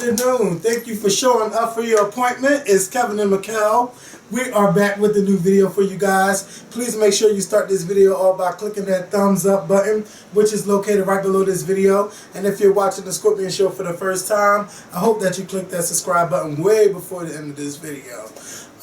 afternoon. Thank you for showing up for your appointment. It's Kevin and Mikkel. We are back with a new video for you guys. Please make sure you start this video off by clicking that thumbs up button, which is located right below this video. And if you're watching the Scorpion Show for the first time, I hope that you click that subscribe button way before the end of this video.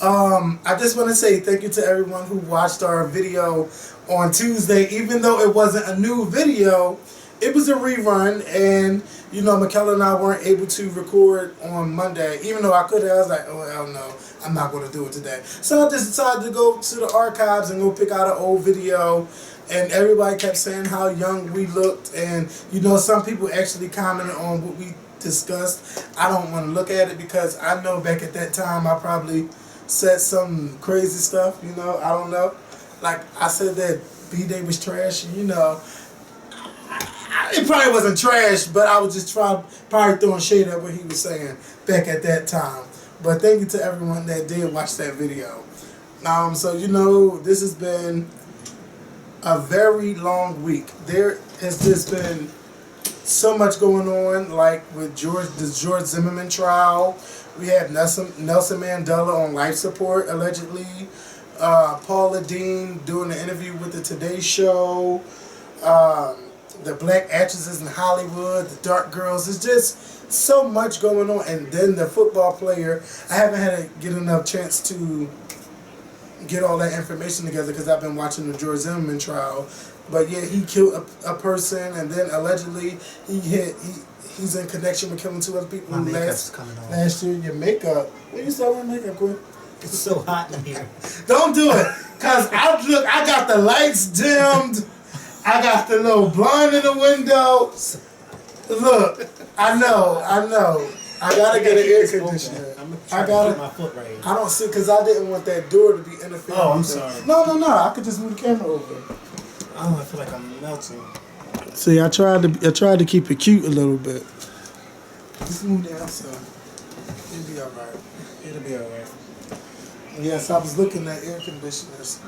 I just want to say thank you to everyone who watched our video on Tuesday. Even though it wasn't a new video, it was a rerun, and you know, Mikkel and I weren't able to record on Monday. Even though I could have, I was like, oh hell no, I'm not going to do it today. So I just decided to go to the archives and go pick out an old video. And everybody kept saying how young we looked, and you know, some people actually commented on what we discussed. I don't want to look at it because I know back at that time I probably said some crazy stuff. You know, I don't know. Like I said that B-Day was trash, and you know. It probably wasn't trash, but I was just probably throwing shade at what he was saying back at that time. But thank you to everyone that did watch that video. So you know, this has been a very long week. There has just been so much going on, like with the George Zimmerman trial. We had Nelson Mandela on life support, allegedly. Paula Deen doing an interview with the Today Show. The black actresses in Hollywood, the dark girls. It's just so much going on. And then the football player, I haven't had to get enough chance to get all that information together because I've been watching the George Zimmerman trial. But yeah, he killed a person, and then allegedly he's in connection with killing 2 other people. My makeup's coming on. Last year, your makeup. When you start wearing makeup, Quinn? It's so hot in here. Don't do it, cause I got the lights dimmed. I got the little blind in the window. Look, I know. I gotta get an air conditioner. I gotta keep my foot right here. I don't see, cause I didn't want that door to be interfering. Oh, I'm sorry. No. I could just move the camera over. Oh, I feel like I'm melting. See, I tried to keep it cute a little bit. Just move down, so it'll be all right. It'll be all right. Yes, I was looking at air conditioners,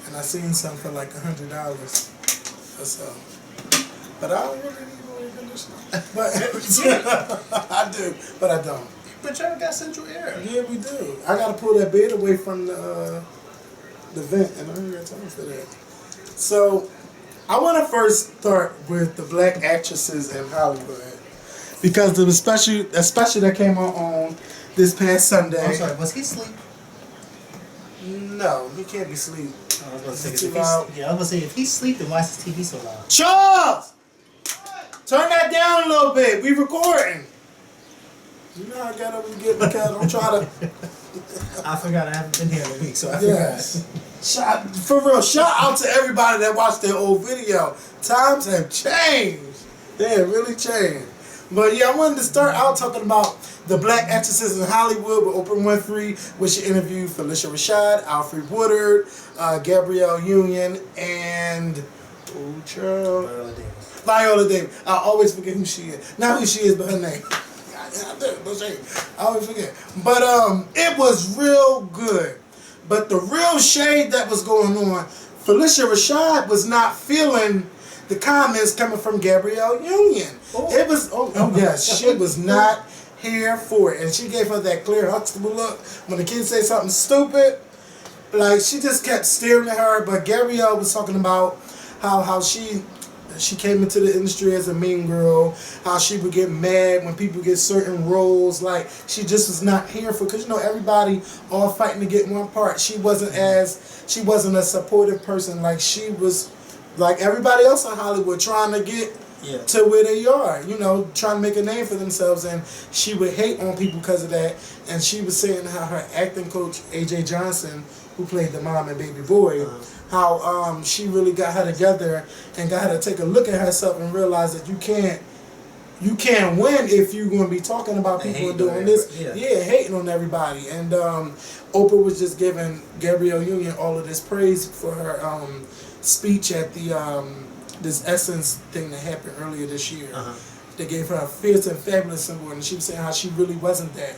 and I seen some for like $100. So, but I don't really need no air conditioner. But I do, but I don't. But y'all got central air. Yeah, we do. I gotta pull that bed away from the vent, and I don't got time for that. So, I want to first start with the black actresses in Hollywood because the special that came on this past Sunday. I'm sorry, was he asleep? No, he can't be asleep. I was going to say, if he's asleep, then why is his TV so loud? Charles! Turn that down a little bit. We recording. You know I got up and get because I'm trying to. I forgot I haven't been here in a week, so I forgot. Yes. For real, shout out to everybody that watched that old video. Times have changed. They have really changed. But yeah, I wanted to start out talking about the black actresses in Hollywood with Oprah Winfrey, which she interviewed Felicia Rashad, Alfre Woodard, Gabrielle Union, and Viola Davis. I always forget who she is. Not who she is, but her name. I always forget. But it was real good. But the real shade that was going on, Felicia Rashad was not feeling the comments coming from Gabrielle Union. It was, yes, she was not here for it. And she gave her that Claire Huxtable look when the kids say something stupid. Like, she just kept staring at her. But Gabrielle was talking about how she came into the industry as a mean girl, how she would get mad when people get certain roles. Like, she just was not here for, because you know, everybody all fighting to get one part. She wasn't a supportive person. Like, she was like everybody else in Hollywood trying to get to where they are, you know, trying to make a name for themselves, and she would hate on people because of that. And she was saying how her acting coach, A.J. Johnson, who played the mom and baby boy, how she really got her together and got her to take a look at herself and realize that you can't win if you're going to be talking about people doing this. Yeah, hating on everybody. And Oprah was just giving Gabrielle Union all of this praise for her speech at the this Essence thing that happened earlier this year. They gave her a fierce and fabulous award, and she was saying how she really wasn't that.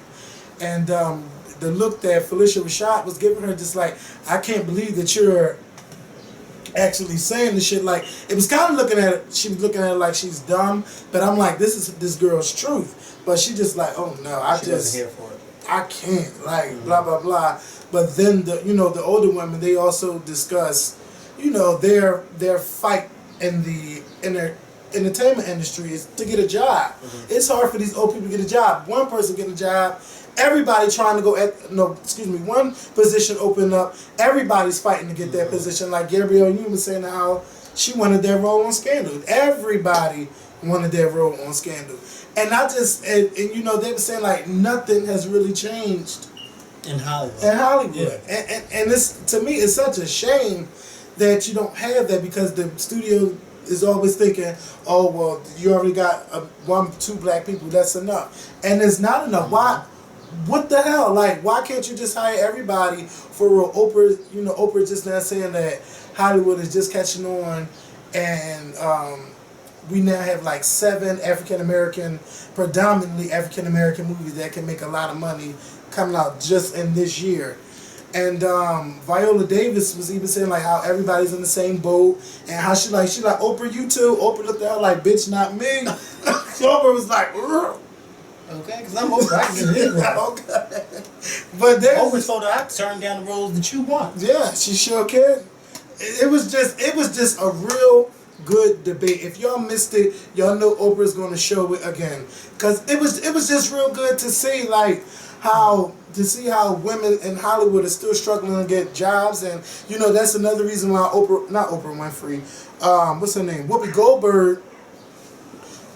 And the look that Felicia Rashad was giving her, just like, I can't believe that you're actually saying the shit. Like, it was kind of looking at it, she was looking at it like she's dumb, but I'm like, this is this girl's truth. But she just like, oh no, she wasn't here for it. I can't, like, blah blah blah. But then the the older women, they also discuss, their fight in their entertainment industry is to get a job. It's hard for these old people to get a job. One person getting a job, everybody trying to go one position open up, everybody's fighting to get that position. Like Gabrielle Union was saying how she wanted that role on Scandal. Everybody wanted that role on Scandal. And I just, and they were saying like nothing has really changed in Hollywood. Yeah. And this, to me, is such a shame that you don't have that, because the studio is always thinking, oh, well, you already got 1-2 black people, that's enough. And it's not enough. Why? What the hell? Like, why can't you just hire everybody for real? Oprah just now saying that Hollywood is just catching on, and we now have like 7 predominantly African American movies that can make a lot of money coming out just in this year. And Viola Davis was even saying like how everybody's in the same boat, and how she like Oprah, you too. Oprah looked at her like, bitch, not me. Oprah was like, ugh. Okay, because I'm Oprah. I can get it. Okay. But Oprah told her I turn down the roles that you want. Yeah, she sure can. It was just a real good debate. If y'all missed it, y'all know Oprah's going to show it again, because it was just real good to see how women in Hollywood are still struggling to get jobs. And that's another reason why not Oprah Winfrey, what's her name, Whoopi Goldberg,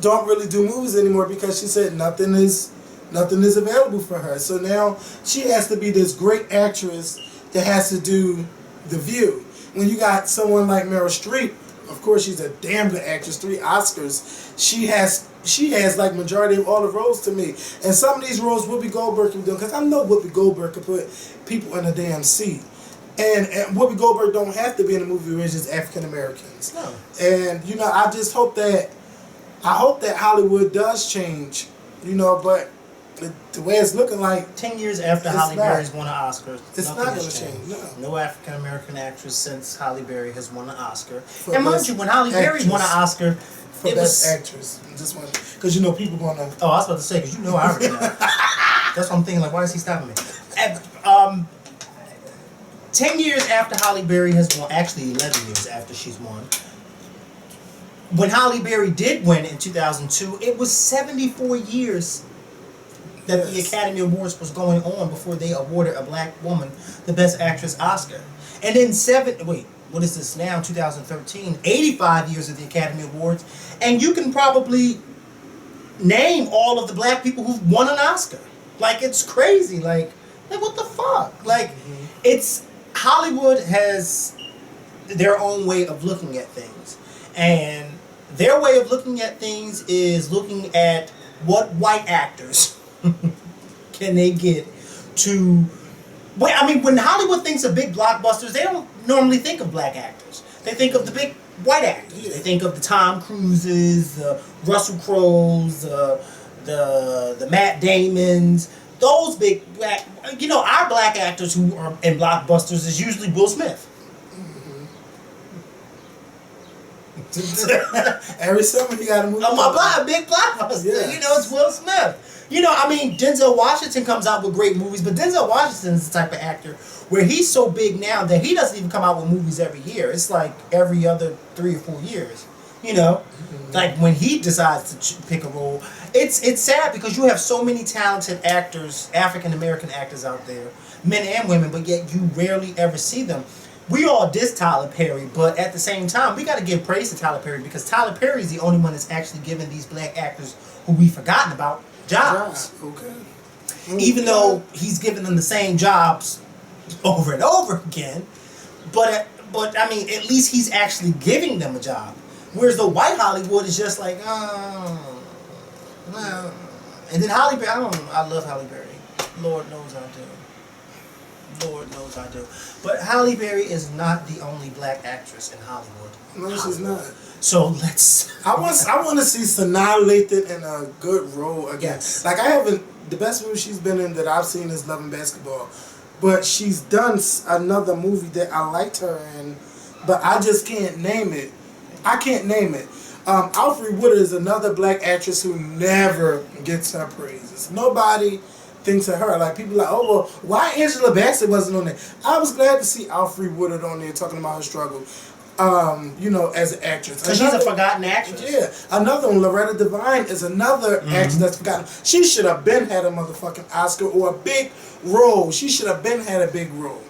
don't really do movies anymore, because she said nothing is available for her. So now she has to be this great actress that has to do The View. When you got someone like Meryl Streep, of course she's a damn good actress, 3 Oscars. She has like majority of all the roles to me. And some of these roles Whoopi Goldberg can do, because I know Whoopi Goldberg can put people in a damn seat. And Whoopi Goldberg don't have to be in a movie where it's just African Americans. No. And I just hope that Hollywood does change. But the way it's looking like, 10 years after Halle Berry's won an Oscar, it's not going to change. No African American actress since Halle Berry has won an Oscar. And mind you, when Halle Berry won an Oscar, for best actress, just one, because people gonna. Oh, I was about to say, because I already know. That's what I'm thinking. Like, why is he stopping me? 10 years after Halle Berry has won, actually 11 years after she's won. When Halle Berry did win in 2002, it was 74 years that the Academy Awards was going on before they awarded a black woman the Best Actress Oscar. And then what is this now, 2013, 85 years of the Academy Awards, and you can probably name all of the black people who've won an Oscar. Like, it's crazy. Like what the fuck? Like, it's, Hollywood has their own way of looking at things. And their way of looking at things is looking at what white actors can they get to... when Hollywood thinks of big blockbusters, they don't normally think of black actors. They think of the big white actors. They think of the Tom Cruises, the Russell Crowes, the Matt Damons, those big black... our black actors who are in blockbusters is usually Will Smith. Every summer you got a movie. A big blockbuster. Yes. It's Will Smith. Denzel Washington comes out with great movies, but Denzel Washington is the type of actor where he's so big now that he doesn't even come out with movies every year. It's like every other 3 or 4 years. Like when he decides to pick a role. It's sad because you have so many talented actors, African American actors out there, men and women, but yet you rarely ever see them. We all diss Tyler Perry, but at the same time, we got to give praise to Tyler Perry, because Tyler Perry is the only one that's actually giving these black actors who we've forgotten about jobs. Okay. Even though he's giving them the same jobs over and over again, but at least he's actually giving them a job. Whereas the white Hollywood is just like, and then Halle Berry, I love Halle Berry. Lord knows I do. Lord knows I do. But Halle Berry is not the only black actress in Hollywood. No, she's not. So let's... I want to see Sanaa Lathan in a good role again. Yes. Like, the best movie she's been in that I've seen is Love and Basketball. But she's done another movie that I liked her in but I just can't name it. I can't name it. Alfre Woodard is another black actress who never gets her praises. Nobody thinks of her. Like, people are like, oh, well, why Angela Bassett wasn't on there? I was glad to see Alfre Woodard on there talking about her struggle, you know, as an actress. Because she's a forgotten actress. Yeah. Another one, Loretta Devine, is another actress that's forgotten. She should have been had a motherfucking Oscar or a big role. She should have been had a big role.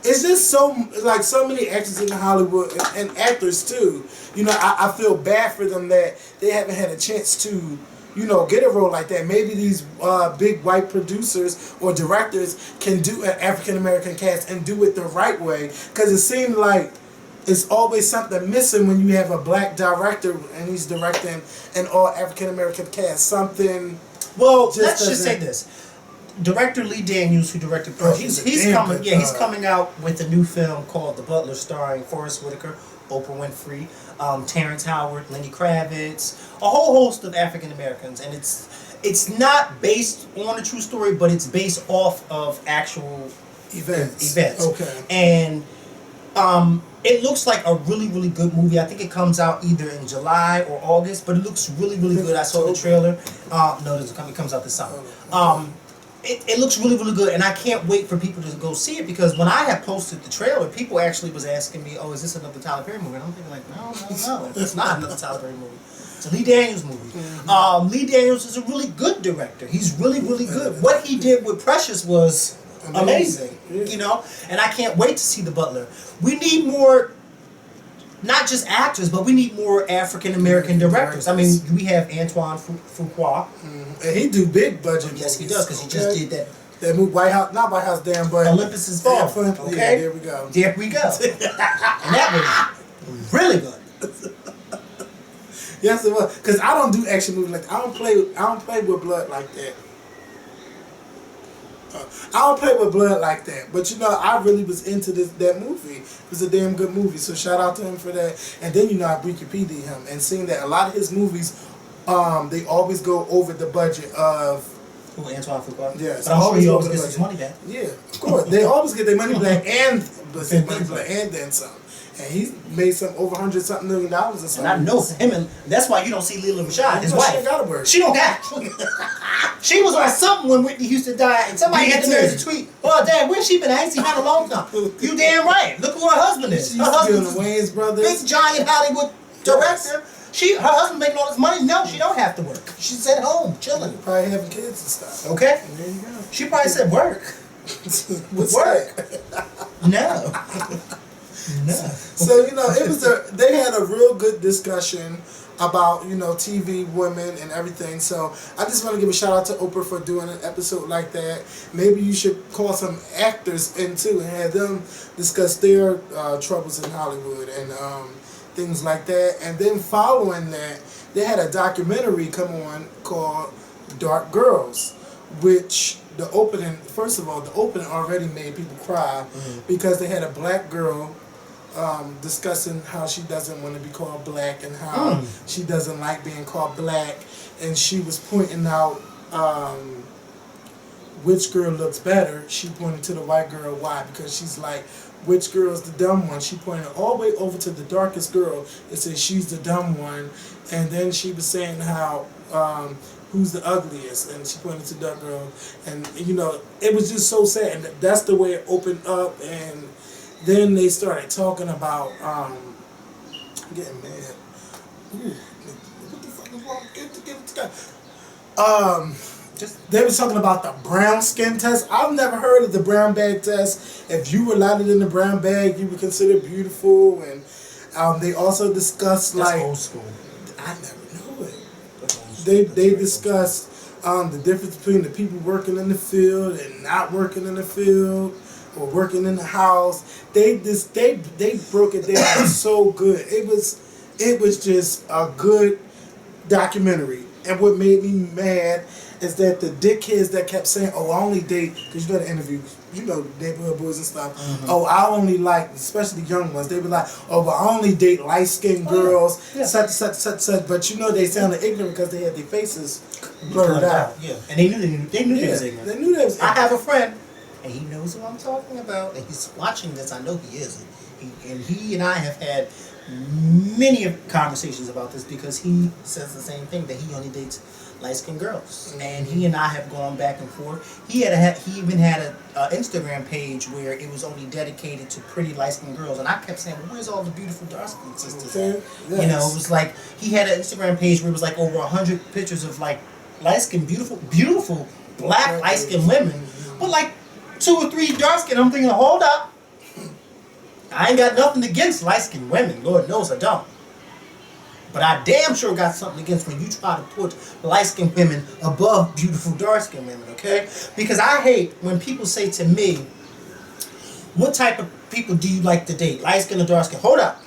It's just so many actors in Hollywood and actors too. You know, I feel bad for them that they haven't had a chance to, you know, get a role like that. Maybe these big white producers or directors can do an African American cast and do it the right way. Because it seemed like it's always something missing when you have a black director and he's directing an all African American cast. Something. Well, let's just say this. Director Lee Daniels, who directed Precious, he's coming out with a new film called The Butler, starring Forrest Whitaker, Oprah Winfrey, Terrence Howard, Lenny Kravitz, a whole host of African Americans, and it's not based on a true story, but it's based off of actual events. Okay. And it looks like a really, really good movie. I think it comes out either in July or August, but it looks really, really good. I saw the trailer. No, it comes out this summer. It looks really, really good, and I can't wait for people to go see it, because when I had posted the trailer, people actually was asking me, oh, is this another Tyler Perry movie? And I'm thinking like, no, it's not another Tyler Perry movie. It's a Lee Daniels movie. Lee Daniels is a really good director. He's really, really good. What he did with Precious was amazing, you know, and I can't wait to see The Butler. We need more, not just actors, but we need more African American directors. I mean, we have Antoine Fuqua. And he do big budget movies. Yes, he does, because he just did that movie, not White House Down, but Olympus Has Fallen. Okay, yeah, there we go. There we go. And that was really good. Yes, it was. Because I don't do action movies like I don't play with blood like that. I don't play with blood like that, but you know, I really was into that movie. It was a damn good movie, so shout out to him for that. And then, you know, I Wikipedia him and seeing that a lot of his movies, they always go over the budget of. Who, Antoine Fuqua? Yes, but I'm sure he always gets his money back. Yeah, of course, they always get their money back and then some. And he's made some over $100-something million or something. And I know him, and that's why you don't see Lila Rashad, his wife. She gotta work. She don't got it. She was on something when Whitney Houston died, and somebody had the nerve to tweet, "Oh, Dad, where's she been? I ain't seen her in a long time." You damn right. Look who her husband is. She's Her husband's the Wayans brothers. big giant Hollywood director. Her husband making all this money. No, she don't have to work. She's at home chilling. Probably having kids and stuff. Okay. And there you go. She probably said work. What's work? that? No. No. So, you know, they had a real good discussion about, you know, TV, women, and everything. So I just want to give a shout out to Oprah for doing an episode like that. Maybe you should call some actors in too and have them discuss their troubles in Hollywood and things like that. And then following that, they had a documentary come on called Dark Girls, which the opening already made people cry because they had a black girl discussing how she doesn't want to be called black and how she doesn't like being called black, and she was pointing out which girl looks better. She pointed to the white girl. Why? Because she's like, which girl's the dumb one? She pointed all the way over to the darkest girl and said she's the dumb one, and then she was saying how who's the ugliest, and she pointed to the dark girl, and you know, it was just so sad, and that's the way it opened up. And then they started talking about I'm getting mad. Ooh, what the fuck is wrong? They were talking about the brown skin test. I've never heard of the brown bag test. If you were allotted in the brown bag, you were considered beautiful. And they also discussed That's old school. I never knew it. They discussed the difference between the people working in the field and not working in the field, or working in the house. They broke it down so good. It was just a good documentary. And what made me mad is that the dickheads that kept saying, "Oh, I only date," because you know the interviews, you know, neighborhood boys and stuff. "Oh, I only like," especially young ones. They were like, "Oh, but I only date light skinned girls," such. But you know, they sounded ignorant because they had their faces blurred out. Yeah, and they knew they was ignorant. They knew they was ignorant. I have a friend, and he knows who I'm talking about, and he's watching this. I know he is. And he and I have had many conversations about this because he says the same thing, that he only dates light-skinned girls. And he and I have gone back and forth. He even had an Instagram page where it was only dedicated to pretty light-skinned girls. And I kept saying, well, where's all the beautiful dark-skinned sisters at? Yes. You know, it was like, he had an Instagram page where it was like over 100 pictures of like light-skinned, beautiful black light-skinned women. But like 2 or 3 dark-skinned, I'm thinking, hold up. I ain't got nothing against light-skinned women. Lord knows I don't. But I damn sure got something against when you try to put light-skinned women above beautiful dark-skinned women, okay? Because I hate when people say to me, what type of people do you like to date? Light-skinned or dark-skinned? Hold up.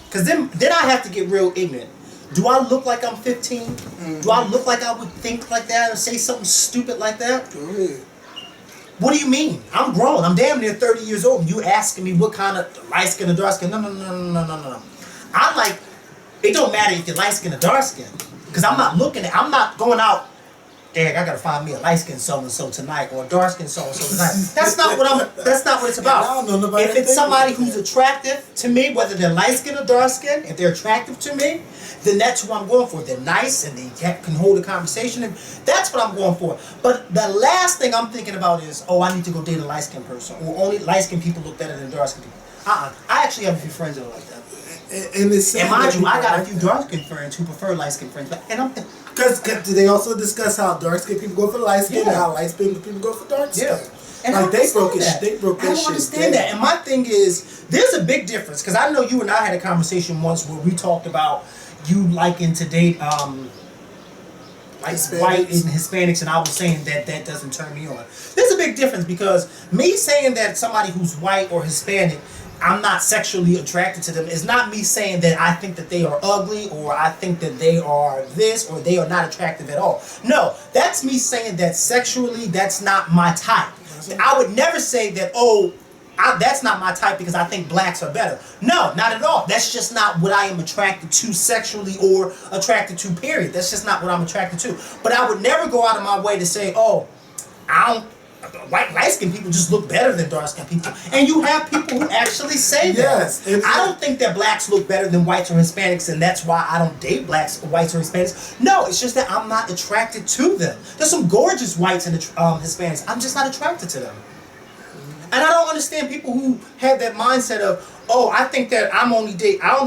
Because then I have to get real ignorant. Do I look like I'm 15? Mm-hmm. Do I look like I would think like that or say something stupid like that? Go ahead. What do you mean? I'm grown. I'm damn near 30 years old. And you asking me what kind of light skin or dark skin? No. I'm like, it don't matter if you're light skin or dark skin, because I'm not going out. Dang, I gotta find me a light skin so and so tonight or a dark skin so and so tonight. That's not what it's about. I don't know nobody if it's somebody who's attractive to me, whether they're light skin or dark skin, if they're attractive to me, then that's who I'm going for. They're nice and they can hold a conversation, and that's what I'm going for. But the last thing I'm thinking about is, oh, I need to go date a light skinned person, or only light skinned people look better than dark skinned people. I actually have a few friends that are like that. And mind you, I got a few dark skinned friends who prefer light skinned friends, and I'm because they also discuss how dark skinned people go for light skin and how light skinned people go for dark skin. Yeah. And like they broke that. They broke that shit. I don't understand that. And my thing is, there's a big difference, because I know you and I had a conversation once where we talked about you liking to date like white and Hispanics, and I was saying that doesn't turn me on. There's a big difference, because me saying that somebody who's white or Hispanic, I'm not sexually attracted to them, is not me saying that I think that they are ugly, or I think that they are this, or they are not attractive at all. No, that's me saying that sexually that's not my type. I would never say that, that's not my type because I think blacks are better. No, not at all. That's just not what I am attracted to sexually or attracted to, period. That's just not what I'm attracted to. But I would never go out of my way to say, light-skinned people just look better than dark-skinned people. And you have people who actually say that. Yes. I don't think that blacks look better than whites or Hispanics, and that's why I don't date blacks, whites, or Hispanics. No, it's just that I'm not attracted to them. There's some gorgeous whites and Hispanics. I'm just not attracted to them. And I don't understand people who have that mindset of, I think that I only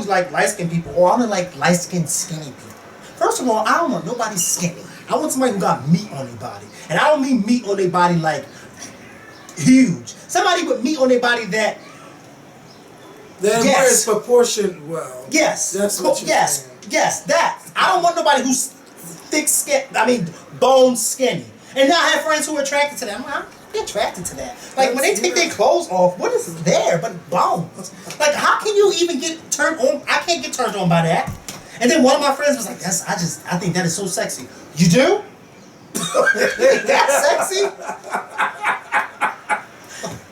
like light-skinned people, or I only like light-skinned skinny people. First of all, I don't want nobody skinny. I want somebody who got meat on their body. And I don't mean meat on their body like huge. Somebody with meat on their body that is proportioned well. Yes. That's what you're saying. Yes, that. I don't want nobody who's thick skin, bone skinny. And I have friends who are attracted to that. I'm attracted to that. Like, when they take their clothes off, what is there but bones? Like, how can you even get turned on? I can't get turned on by that. And then one of my friends was like, I think that is so sexy. You do? That's sexy?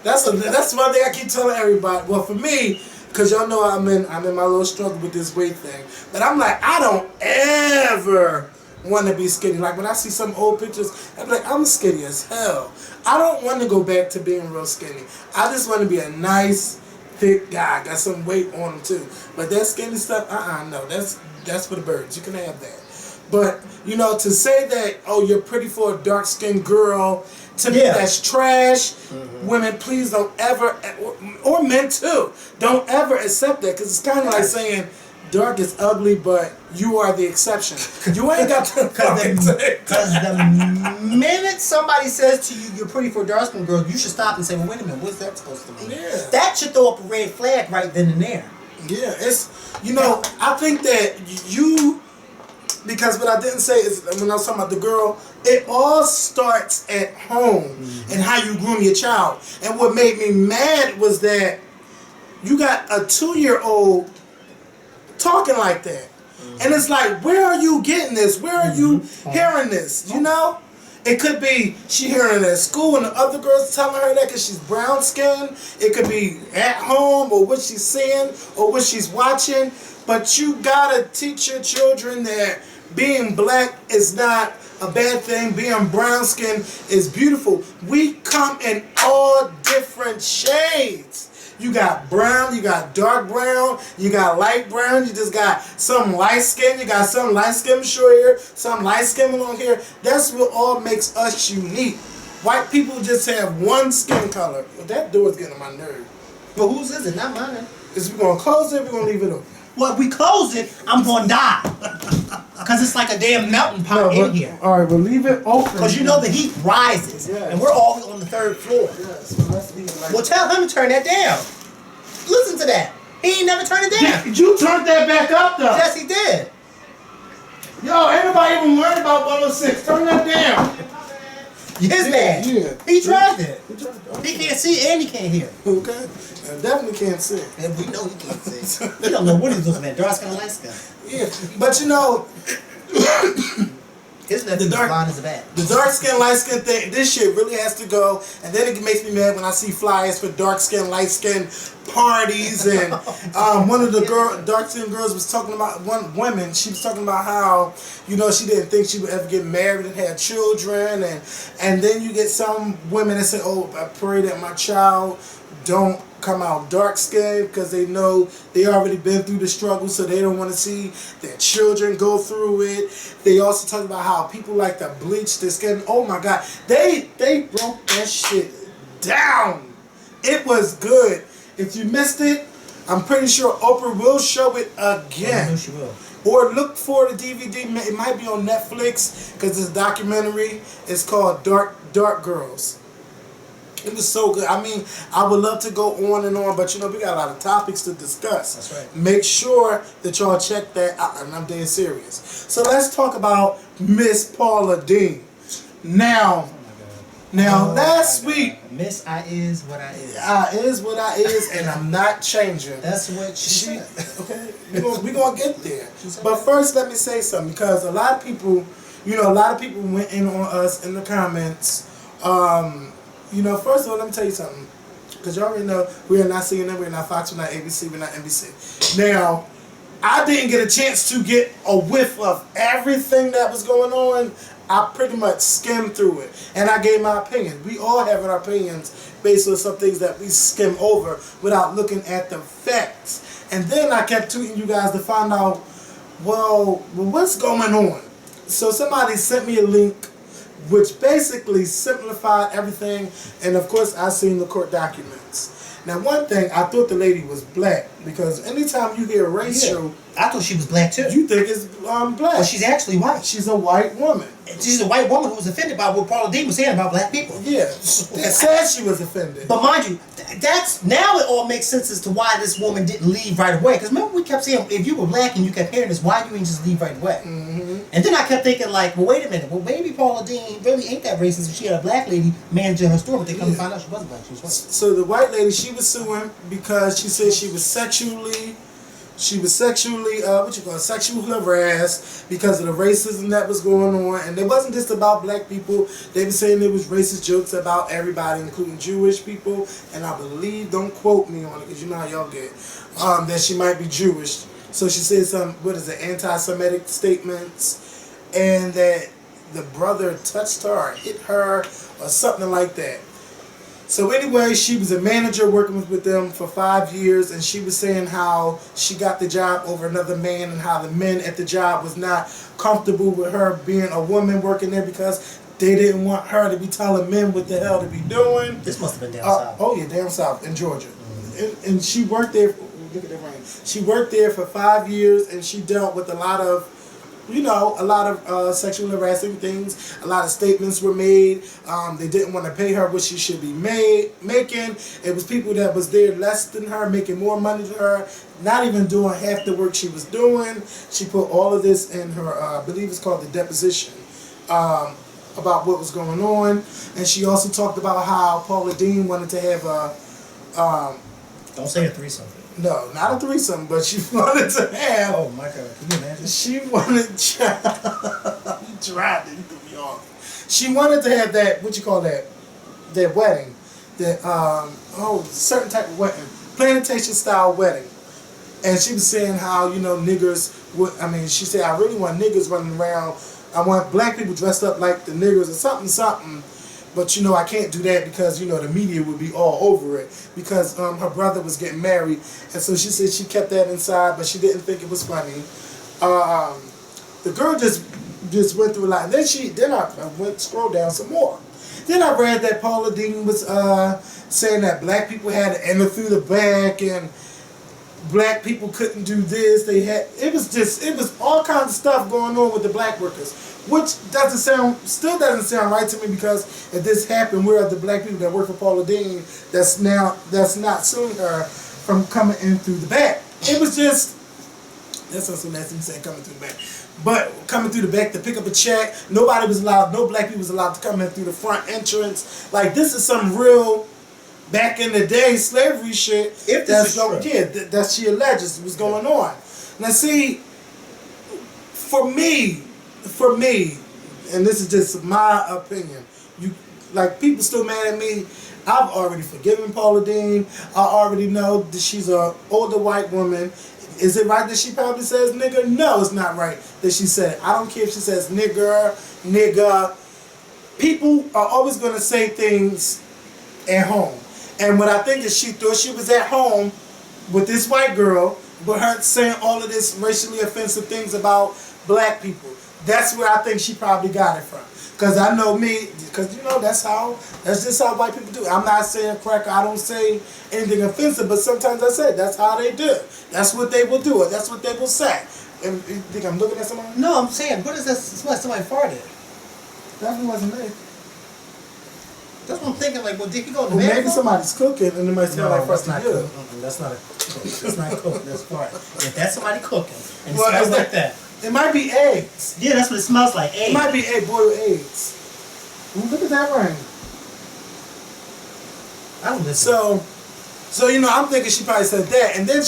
That's one thing I keep telling everybody. Well, for me, because y'all know I'm in my little struggle with this weight thing. But I'm like, I don't ever want to be skinny. Like, when I see some old pictures, I'm like, I'm skinny as hell. I don't want to go back to being real skinny. I just want to be a nice, thick guy. Got some weight on him too. But that skinny stuff, no. That's for the birds. You can have that. But, to say that, you're pretty for a dark-skinned girl, to me that's trash. Mm-hmm. Women, please don't ever, or men too, don't ever accept that, because it's kind of like saying dark is ugly, but you are the exception. You ain't got to Because the minute somebody says to you, you're pretty for a dark-skinned girl, you should stop and say, well, wait a minute, what's that supposed to mean? Yeah. That should throw up a red flag right then and there. Yeah, I think that because what I didn't say is, when I was talking about the girl, it all starts at home and how you groom your child. And what made me mad was that you got a 2-year-old talking like that. And it's like, where are you getting this? Where are you hearing this? It could be she hearing it at school and the other girls telling her that because she's brown skinned. It could be at home, or what she's seeing, or what she's watching. But you gotta teach your children that being black is not a bad thing. Being brown skin is beautiful. We come in all different shades. You got brown, you got dark brown, you got light brown, you just got some light skin, you got some light skin short hair, some light skin long hair. That's what all makes us unique. White people just have one skin color. Well, that door's getting on my nerve. But whose is it? Not mine. Is we gonna close it or we gonna leave it open? Well, if we close it, I'm gonna die. Because it's like a damn mountain pot in here. Alright, we'll leave it open. Because you know the heat rises. Yes. And we're all on the 3rd floor. Yes, well, let's leave it like Well, tell him to turn that down. Listen to that. He ain't never turned it down. You turned that back up though. Yes, he did. Yo, ain't nobody even worried about 106. Turn that down. His man. Yeah. He tried it. Okay. He can't see and he can't hear. Okay. I definitely can't see. And we know he can't see. He don't know what he's looking at. Dark skin, light skin. Yeah. But you know, Isn't that the blind as a bat? the dark skin, light skin thing, this shit really has to go. And then it makes me mad when I see flyers for dark skin, light skin parties. And one of the dark skin girls was talking about, she was talking about how, you know, she didn't think she would ever get married and have children. And then you get some women that say, oh, I pray that my child don't come out dark skinned because they know they already been through the struggle, so they don't want to see their children go through it. They also talk about how people like to bleach their skin. Oh my God, they broke that shit down. It was good. If you missed it, I'm pretty sure Oprah will show it again. I know she will. Or look for the DVD. It might be on Netflix because it's a documentary. It's called Dark Girls. It was so good. I mean, I would love to go on and on, but you know, we got a lot of topics to discuss. That's right. Make sure that y'all check that out, and I'm dead serious. So let's talk about Miss Paula Deen. Now, last week, Miss I is what I is. I is what I is, and I'm not changing. That's what she said. Okay, we're gonna get there. But first, let me say something, because a lot of people, went in on us in the comments. You know, first of all, let me tell you something. Because y'all already know we are not CNN, we're not Fox, we're not ABC, we're not NBC. Now, I didn't get a chance to get a whiff of everything that was going on. I pretty much skimmed through it. And I gave my opinion. We all have our opinions based on some things that we skim over without looking at the facts. And then I kept tweeting you guys to find out, well, what's going on? So somebody sent me a link which basically simplified everything, and of course I seen the court documents. Now, one thing, I thought the lady was black, because anytime you hear racial, I thought she was black too. you think it's black. Well, she's actually white. She's a white woman. She's a white woman who was offended by what Paula Deen was saying about black people. Yeah, it said she was offended. But mind you, that's now it all makes sense as to why this woman didn't leave right away. Because remember we kept saying, if you were black and you kept hearing this, why you didn't just leave right away? Mm-hmm. And then I kept thinking like, well, wait a minute. Well, maybe Paula Deen really ain't that racist if she had a black lady managing her store, but they come to find out she wasn't black. She was white. So the white lady, she was suing because she said she was sexually sexually harassed because of the racism that was going on. And it wasn't just about black people. They were saying there was racist jokes about everybody, including Jewish people. And I believe, don't quote me on it, because you know how y'all get, that she might be Jewish. So she said some, anti-Semitic statements, and that the brother touched her or hit her or something like that. So anyway, she was a manager working with them for 5 years, and she was saying how she got the job over another man, and how the men at the job was not comfortable with her being a woman working there because they didn't want her to be telling men what the hell to be doing. This must have been down south. Oh yeah, down south in Georgia. And she worked there, look at that rain. She worked there for 5 years, and she dealt with a lot of sexual harassing things. A lot of statements were made. They didn't want to pay her what she should be making. It was people that was there less than her, making more money than her, not even doing half the work she was doing. She put all of this in her, I believe it's called the deposition, about what was going on. And she also talked about how Paula Deen wanted to have a... Don't say a threesome. No, not a threesome, but she wanted to have... Oh my God, can you imagine? She wanted... You tried it, you threw me off. She wanted to have that, that wedding. That, certain type of wedding. Plantation style wedding. And she was saying how, niggers would... she said, I really want niggas running around I want black people dressed up like the niggers or something. But you know, I can't do that because you know the media would be all over it because her brother was getting married, and so she said she kept that inside, but she didn't think it was funny. The girl just went through a lot. And then I went scroll down some more. Then I read that Paula Deen was saying that black people had to enter through the back and black people couldn't do this. It was all kinds of stuff going on with the black workers, which still doesn't sound right to me because if this happened, where are the black people that work for Paula Deen that's not suing her from coming in through the back? It was just. That's not so nasty saying coming through the back. But coming through the back to pick up a check, no black people was allowed to come in through the front entrance. Like, this is some real back in the day slavery shit. If this is true. Yeah, that she alleges was going on. Now see, for me, and this is just my opinion, people still mad at me. I've already forgiven Paula Deen. I already know that she's an older white woman. Is it right that she probably says nigger? No, it's not right that she said it. I don't care if she says nigger. People are always going to say things at home. And what I think is she thought she was at home with this white girl, but her saying all of this racially offensive things about black people. That's where I think she probably got it from. Because I know me, because you know, that's just how white people do. I'm not saying cracker, I don't say anything offensive, but sometimes I say that's how they do it. That's what they will do, or that's what they will say. And you think I'm looking at somebody? No, I'm saying, what is that? Somebody farted. Definitely wasn't me. That's what I'm thinking, like, well, did he go to the Well, maybe bathroom? somebody's cooking and it might smell like that's frosted not good. cooking. That's not a cook. That's not cooking. That's fart. If that's somebody cooking and it Well, smells like that. It might be eggs. Yeah, that's what it smells like. It might be boiled eggs. Ooh, look at that ring. I don't listen. So you know, I'm thinking she probably said that. And then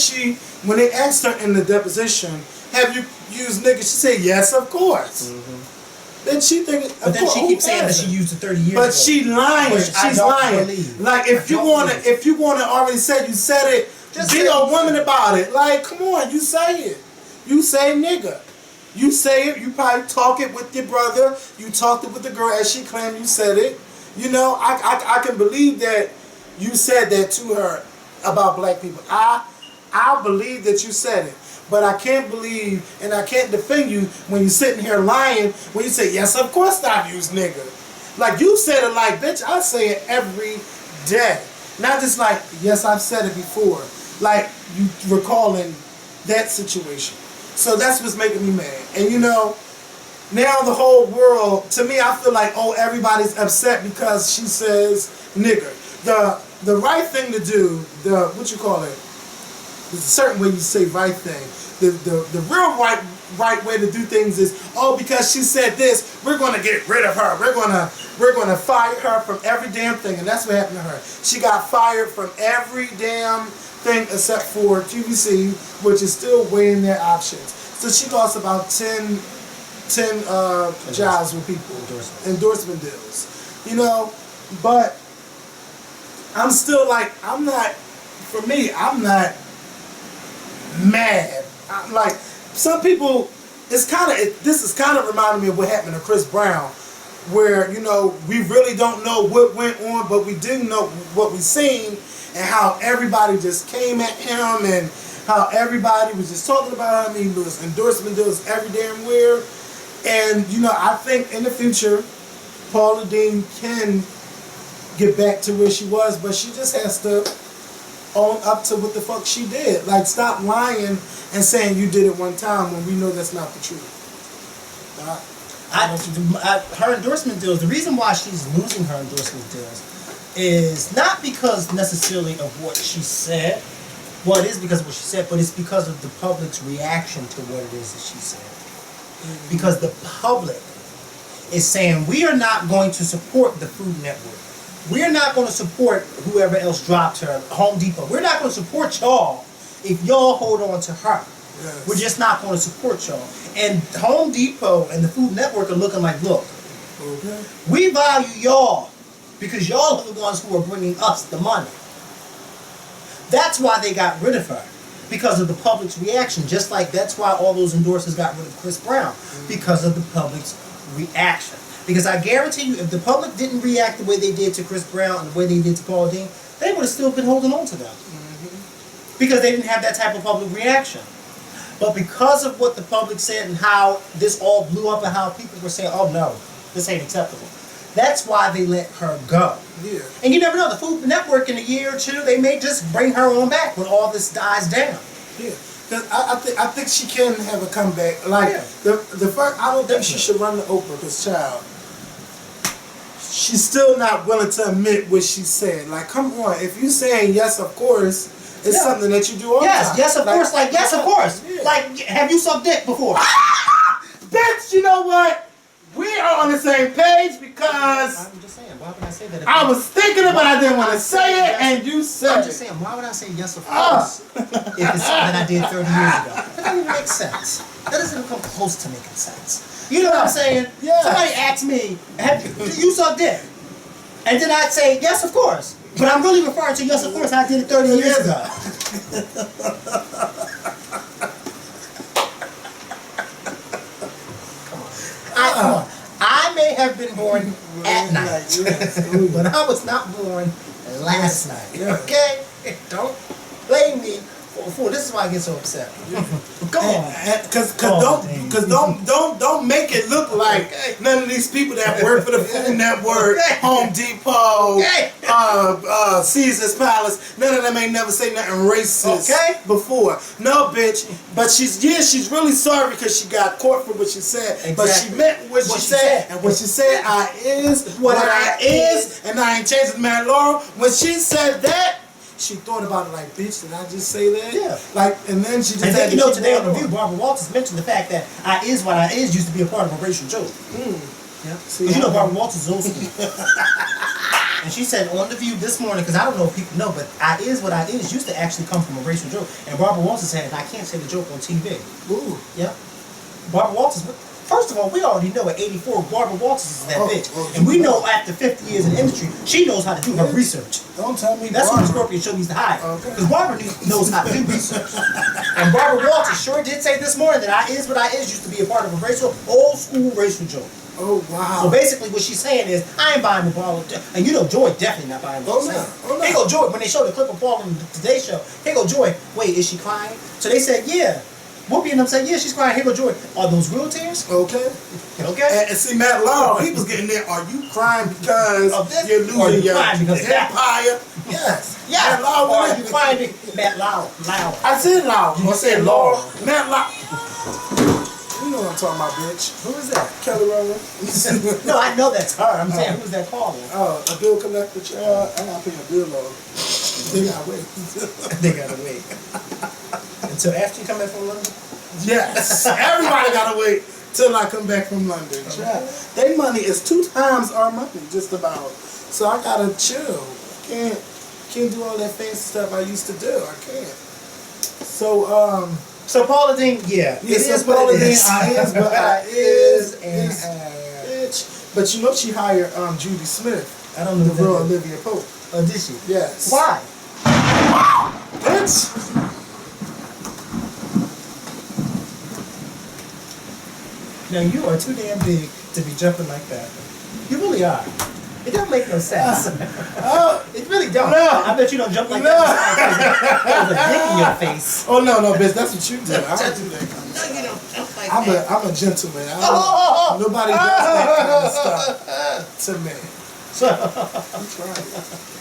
when they asked her in the deposition, have you used nigga? She said, yes, of course. Mm-hmm. Then she thinking, but then she keeps saying that she used it 30 years ago. But she lying. She's lying. Believe. Like if you wanna already said you said it, just be a woman about it. Like, come on, you say it. You say nigga. You say it. You probably talk it with your brother. You talked it with the girl as she claimed you said it. You know, I can believe that you said that to her about black people. I believe that you said it. But I can't believe and I can't defend you when you're sitting here lying when you say, yes, of course I've used nigga. Like you said it like, bitch, I say it every day. Not just like, yes, I've said it before. Like you recalling that situation. So that's what's making me mad. And you know, now the whole world, to me, I feel like, oh, everybody's upset because she says nigger. The right thing to do, what you call it? There's a certain way you say right thing. The real right way to do things is, oh, because she said this, we're gonna get rid of her. We're gonna fire her from every damn thing, and that's what happened to her. She got fired from every damn thing except for QVC, which is still weighing their options. So she lost about 10 jobs with people, endorsement deals. You know, but I'm still like, I'm not mad. I'm like, some people, this is kind of reminding me of what happened to Chris Brown, where, you know, we really don't know what went on, but we do know what we seen, and how everybody just came at him, and how everybody was just talking about him. He was endorsement deals every damn where. And, you know, I think in the future, Paula Deen can get back to where she was, but she just has to own up to what the fuck she did. Like, stop lying and saying you did it one time when we know that's not the truth. Her endorsement deals, the reason why she's losing her endorsement deals is not because necessarily of what she said. Well, it is because of what she said, but it's because of the public's reaction to what it is that she said. Mm-hmm. Because the public is saying, we are not going to support the Food Network. We're not going to support whoever else dropped her, Home Depot. We're not going to support y'all if y'all hold on to her. Yes. We're just not going to support y'all. And Home Depot and the Food Network are looking like, look, okay, we value y'all because y'all are the ones who are bringing us the money. That's why they got rid of her, because of the public's reaction. Just like that's why all those endorsers got rid of Chris Brown, because of the public's reaction. Because I guarantee you, if the public didn't react the way they did to Chris Brown and the way they did to Paula Deen, they would have still been holding on to them. Because they didn't have that type of public reaction. But because of what the public said and how this all blew up and how people were saying, oh no, this ain't acceptable. That's why they let her go. Yeah. And you never know, the Food Network in a year or two, they may just bring her on back when all this dies down. Yeah. Cause I think she can have a comeback. Like the first, I don't think she should run to Oprah. Cause child, she's still not willing to admit what she said. Like, come on, if you saying yes, of course, it's something that you do all the time. Yes, of course, like yes, of course. Yeah. Like, have you sucked dick before? Bitch, you know what? We are on the same page because I'm just saying, why would I say that? I was thinking it, but I didn't want to say it, and you said I'm just saying, why would I say yes, of course, if it's something I did 30 years ago? That doesn't even make sense. That doesn't even come close to making sense. You know what I'm saying? Yeah. Somebody asked me, do you suck dick? And then I'd say, yes, of course. But I'm really referring to yes, of course, I did it 30 years ago. Come on. I may have been born at night, but I was not born last night. Okay? Don't blame me for this is why I get so upset. Come on. Don't make it look like none of these people that work for the Food Network, Home Depot, Caesar's Palace, none of them ain't never say nothing racist before. No, bitch. But she's really sorry because she got caught for what she said. Exactly. But she meant what she said. And what she said, I is what I is, and I ain't changing my law. When she said that, she thought about it like, bitch, did I just say that? Yeah. Like, and then she just and had then, to today on the View, Barbara Walters mentioned the fact that I is what I is used to be a part of a racial joke. Yeah. Because you know Barbara Walters is old school. And she said on the View this morning, because I don't know if people know, but I is what I is used to actually come from a racial joke. And Barbara Walters said, I can't say the joke on TV. Ooh. Yep. Barbara Walters. First of all, we already know at 84, Barbara Walters is that bitch. And we know after 50 years in the industry, she knows how to do her research. Don't tell me that's what the Scorpion show needs to hide. Because Barbara knows how to do research. And Barbara Walters sure did say this morning that I is what I is used to be a part of a old school racial joke. Oh, wow. So basically what she's saying is, I ain't buying the Paula. And you know Joy definitely not buying what she's saying. Here go Joy, when they showed the clip of Paula on the Today Show, here go Joy, wait, is she crying? So they said, yeah. Whoopi and them said, yeah, she's crying. Here go Joy. Are those real tears? Okay. Okay. And see, Matt Lauer, he was getting there. Are you crying because you're losing your empire? Yes. Yeah. Or are you crying because Matt Lauer? I said Lauer. I said Lauer. Matt Lauer. You know what I'm talking about, bitch. Who is that? Kelly Rowland. No, I know that's her. I'm saying, who's that calling? Oh, a bill collector. I gotta pay a bill on. They gotta wait. They gotta wait. Until after you come back from London? Yes. Everybody gotta wait till I come back from London. Their money is 2 times our money, just about. So I gotta chill. Can't do all that fancy stuff I used to do. I can't. So Paula Deen, yeah. It is Paula Deen. I is what I is, and bitch. But you know she hired Judy Smith. I don't know the real Olivia Pope. Oh, did she? Yes. Why? Bitch. Now you are too damn big to be jumping like that. You really are. It don't make no sense. It really don't. No. I bet you don't jump like that. There's a dick in your face. Oh no, bitch, that's what you do. I don't do that kind of stuff. No, you don't jump like that. I'm a gentleman. Nobody does that kind of stuff to me. So, I'm trying.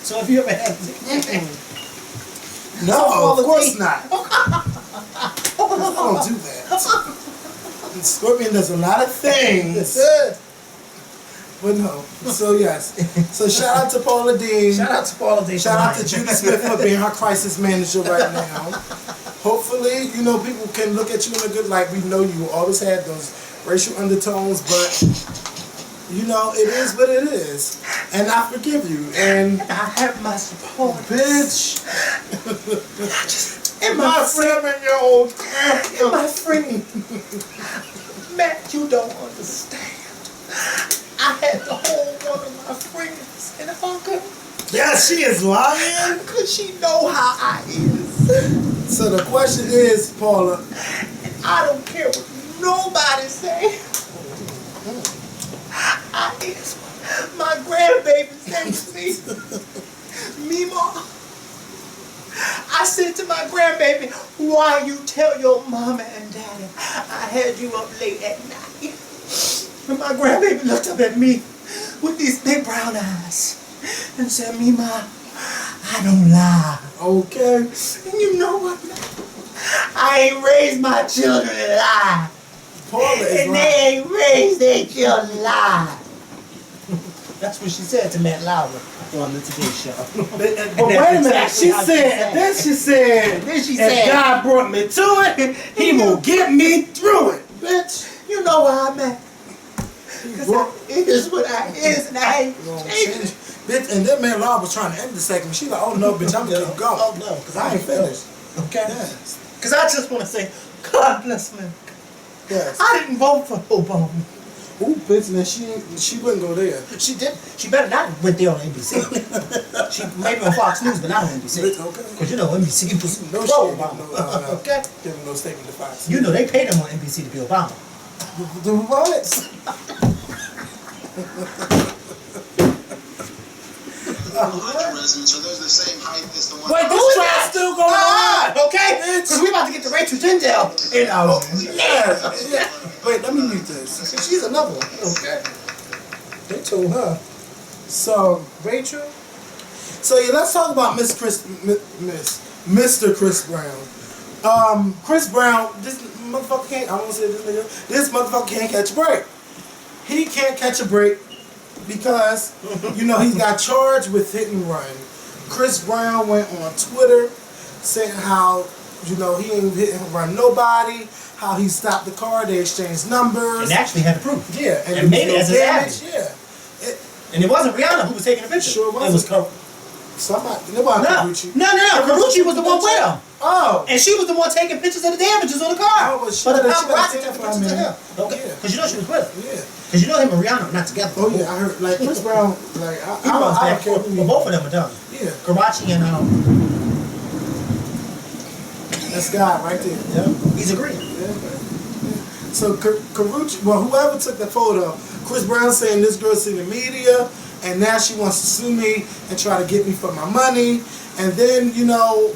So have you ever had a dick in your face? No, of course not. I don't do that. Scorpion does a lot of things. But no. So yes. So shout out to Paula Deen. Shout out to Paula Deen. Shout out to Judy Smith for being her crisis manager right now. Hopefully, you know, people can look at you in a good light. We know you always had those racial undertones, but you know, it is what it is. And I forgive you. And I have my support. Bitch. And my 7-year-old and my friend. Matt, you don't understand. I had to hold one of my friends in a bunker. Yeah, she is lying. Because she know how I is. So the question is, Paula. And I don't care what nobody say. My grandbaby's name is Mima. I said to my grandbaby, why you tell your mama and daddy I had you up late at night? And my grandbaby looked up at me with these big brown eyes and said, Mima, I don't lie. Okay. And you know what? I ain't raised my children to lie. Paula is And they ain't raised their children to lie. That's what she said to Matt Lauer on the Today Show. But wait a minute, she said, then she said, if God brought me to it, he will get me through it. Bitch. You know why I'm at. Because it is what I is and I ain't changing. Bitch, and that man Law was trying to end the segment. She like, oh no, bitch, I'm gonna keep going. Oh no, because I ain't finished. Okay? Yes. Because I just want to say, God bless me. Yes. I didn't vote for Obama. Ooh, bitch, man, she wouldn't go there. She did. She better not went there on NBC. She maybe on Fox News, but not on NBC. Bitch, okay. Because you know NBC was No pro shit, Obama. no, Okay. Give him no statement to Fox. You know they paid him on NBC to be Obama. The what? So those are the same height as the one. Wait, this trial's still going on. Okay? Because we about to get to Rachel Tyndale in our Yeah. Wait, let me mute this. She's another one. Okay. They told her. So, Rachel. So yeah, let's talk about Mr. Chris Brown. Chris Brown, this motherfucker can't. I won't say this nigga. This motherfucker can't catch a break. He can't catch a break because he got charged with hit and run. Chris Brown went on Twitter saying how he ain't hit and run nobody. How he stopped the car, they exchanged numbers. And actually had the proof. Yeah, And made it as a damage. savage. Yeah. And it wasn't Rihanna who was taking the picture. Sure It was somebody. Nobody. Carucci. No. Carucci was the one with him. Oh. And she was the one taking pictures of the damages on the car. Oh, well, shit, but the she paparazzi got took the pictures of him. Okay. Yeah. Because you know she was with him. Yeah. Because you know him and Rihanna are not together. Oh yeah, I heard like Chris Brown. Like I don't care. Well, both of them are done. Yeah. Karachi and That's God right there. yeah, he's agreeing. Yeah. So Carucci, well, whoever took the photo, Chris Brown saying this girl's in the media, and now she wants to sue me and try to get me for my money. And then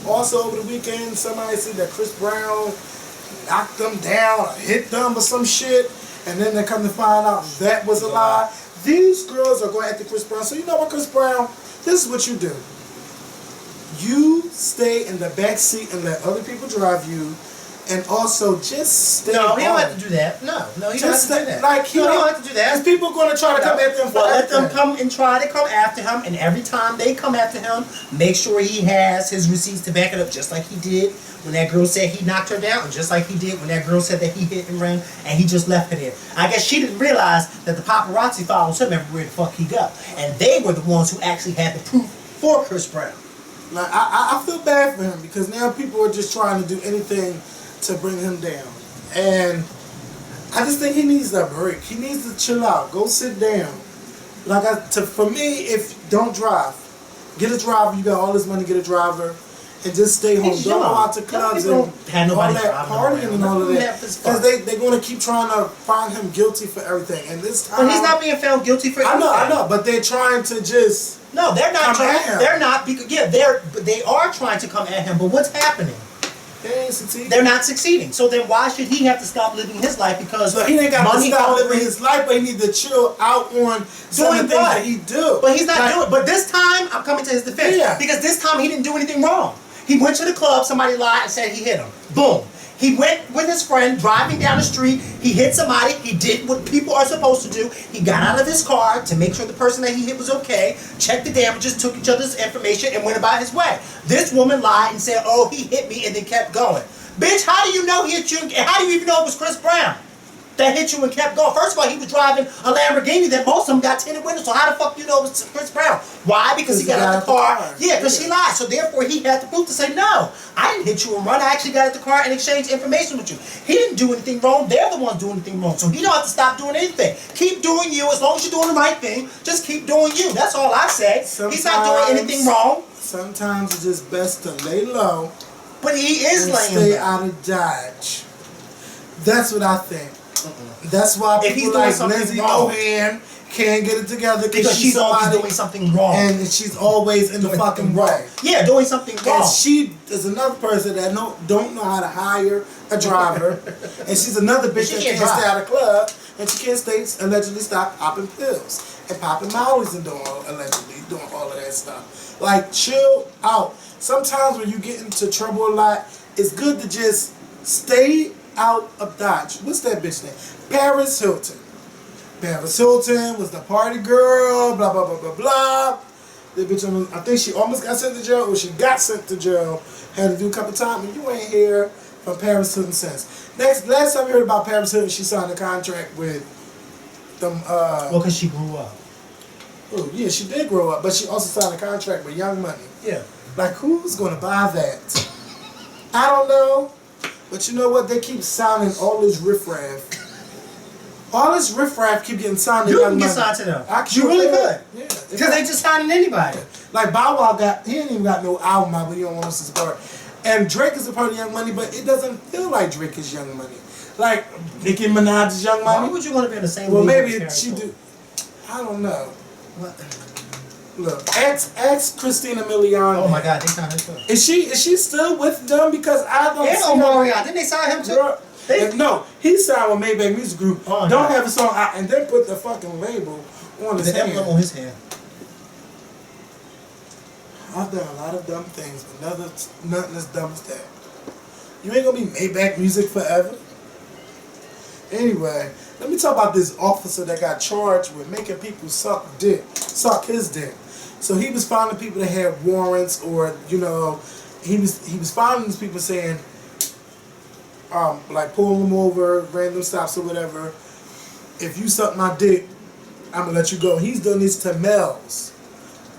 also over the weekend, somebody said that Chris Brown knocked them down, or hit them, or some shit. And then they come to find out that was a lie. These girls are going after Chris Brown. So you know what, Chris Brown? This is what you do. You stay in the back seat and let other people drive you. And also just stay No, he don't home. have to do that. No, he don't have to do that. Like, he don't have to do that. Because people are going to try to come after him for Well, let them everything. come and try to come after him, and every time they come after him, make sure he has his receipts to back it up, just like he did when that girl said he knocked her down, and just like he did when that girl said that he hit and ran, and he just left her there. I guess she didn't realize that the paparazzi follows him everywhere the fuck he go, and they were the ones who actually had the proof for Chris Brown. Like, I feel bad for him because now people are just trying to do anything to bring him down. And I just think he needs a break. He needs to chill out. Go sit down. For me, don't drive. Get a driver. You got all this money, get a driver. And just stay home. He's Don't go young. out to clubs and Have all nobody that driving partying around. and all of Let him that. have his fun. Because they're going to keep trying to find him guilty for everything. And this time... But he's not being found guilty for I anything. know. But they're trying to just... No, they're not come at trying. him. They're not because they are trying to come at him. But what's happening? They ain't succeeding. They're not succeeding. So then why should he have to stop living his life because So he ain't got to money stop hungry? living his life, but he need to chill out on some of the things that he do. But he's not Like, doing. But this time, I'm coming to his defense. Yeah. Because this time he didn't do anything wrong. He went to the club. Somebody lied and said he hit him. Boom. He went with his friend driving down the street. He hit somebody. He did what people are supposed to do. He got out of his car to make sure the person that he hit was okay. Checked the damages, took each other's information, and went about his way. This woman lied and said, "Oh, he hit me," and then kept going. Bitch, how do you know he hit you? How do you even know it was Chris Brown that hit you and kept going? First of all, he was driving a Lamborghini that most of them got tinted windows. So how the fuck you know it was Chris Brown? Why? Because he got out the car. Yeah, because she lied. So therefore, he had the proof to say, no, I didn't hit you and run. I actually got out the car and exchanged information with you. He didn't do anything wrong. They're the ones doing anything wrong. So he don't have to stop doing anything. Keep doing you. As long as you're doing the right thing, just keep doing you. That's all I say. He's not doing anything wrong. Sometimes it's just best to lay low. But he is and laying stay low. out of Dodge. That's what I think. That's why If he's people doing like something Lindsay wrong. Lohan can't get it together Because she's always doing something wrong. and she's always in the fucking way. Yeah, doing something wrong. And she is another person that don't know how to hire a driver, and she's another bitch that can't stay out of club, and she can't allegedly stop popping pills and popping mollies and doing all of that stuff. Like, chill out. Sometimes when you get into trouble a lot, it's good to just stay out of Dodge. What's that bitch name? Paris Hilton. Paris Hilton was the party girl, blah, blah, blah, blah, blah. The bitch, I think she almost got sent to jail, or she got sent to jail. Had to do a couple times, and you ain't hear from Paris Hilton since. Last time I heard about Paris Hilton, she signed a contract with them. Well, because she grew up. Oh, yeah, she did grow up, but she also signed a contract with Young Money. Yeah. Like, who's going to buy that? I don't know. But you know what? They keep signing all this riffraff. All this riffraff keep getting signed to You Young can get Money. signed to them. Actually, You really could. Yeah. Because they just signing anybody. Like, Bow Wow he ain't even got no album out, but he don't want us to support. And Drake is a part of Young Money, but it doesn't feel like Drake is Young Money. Like, Nicki Minaj is Young Money. Why would you want to be in the same Well, league maybe as she Paris do. I don't know. What? Look, ask Christina Milian. Oh my God, they signed her too. Is she still with them? Because I don't And see Omarion, didn't they sign him too? Girl, no, he signed with Maybach Music Group. Oh, don't no. have a song out and then put the fucking label on his The emblem on hand. his hand. I've done a lot of dumb things, but nothing as dumb as that. You ain't gonna be Maybach Music forever. Anyway, let me talk about this officer that got charged with making people suck his dick. So he was finding people that had warrants, or he was finding these people saying, like pulling them over, random stops or whatever. If you suck my dick, I'm gonna let you go. He's done this to males,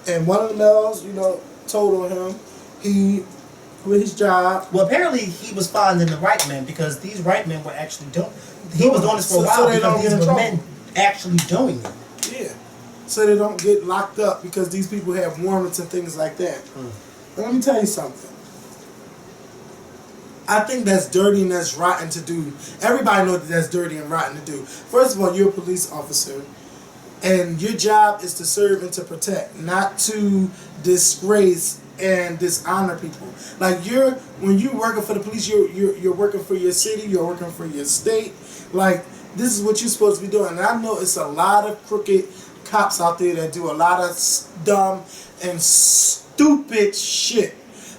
and one of the males, told on him. He quit his job. Well, apparently he was finding the right men because these right men were actually doing. He was doing this for a while because these were men actually doing it. Yeah, so they don't get locked up because these people have warrants and things like that. But let me tell you something. I think that's dirty and that's rotten to do. Everybody knows that that's dirty and rotten to do. First of all, you're a police officer, and your job is to serve and to protect, not to disgrace and dishonor people. Like when you're working for the police, you're working for your city, you're working for your state. Like, this is what you're supposed to be doing. And I know it's a lot of crooked cops out there that do a lot of dumb and stupid shit.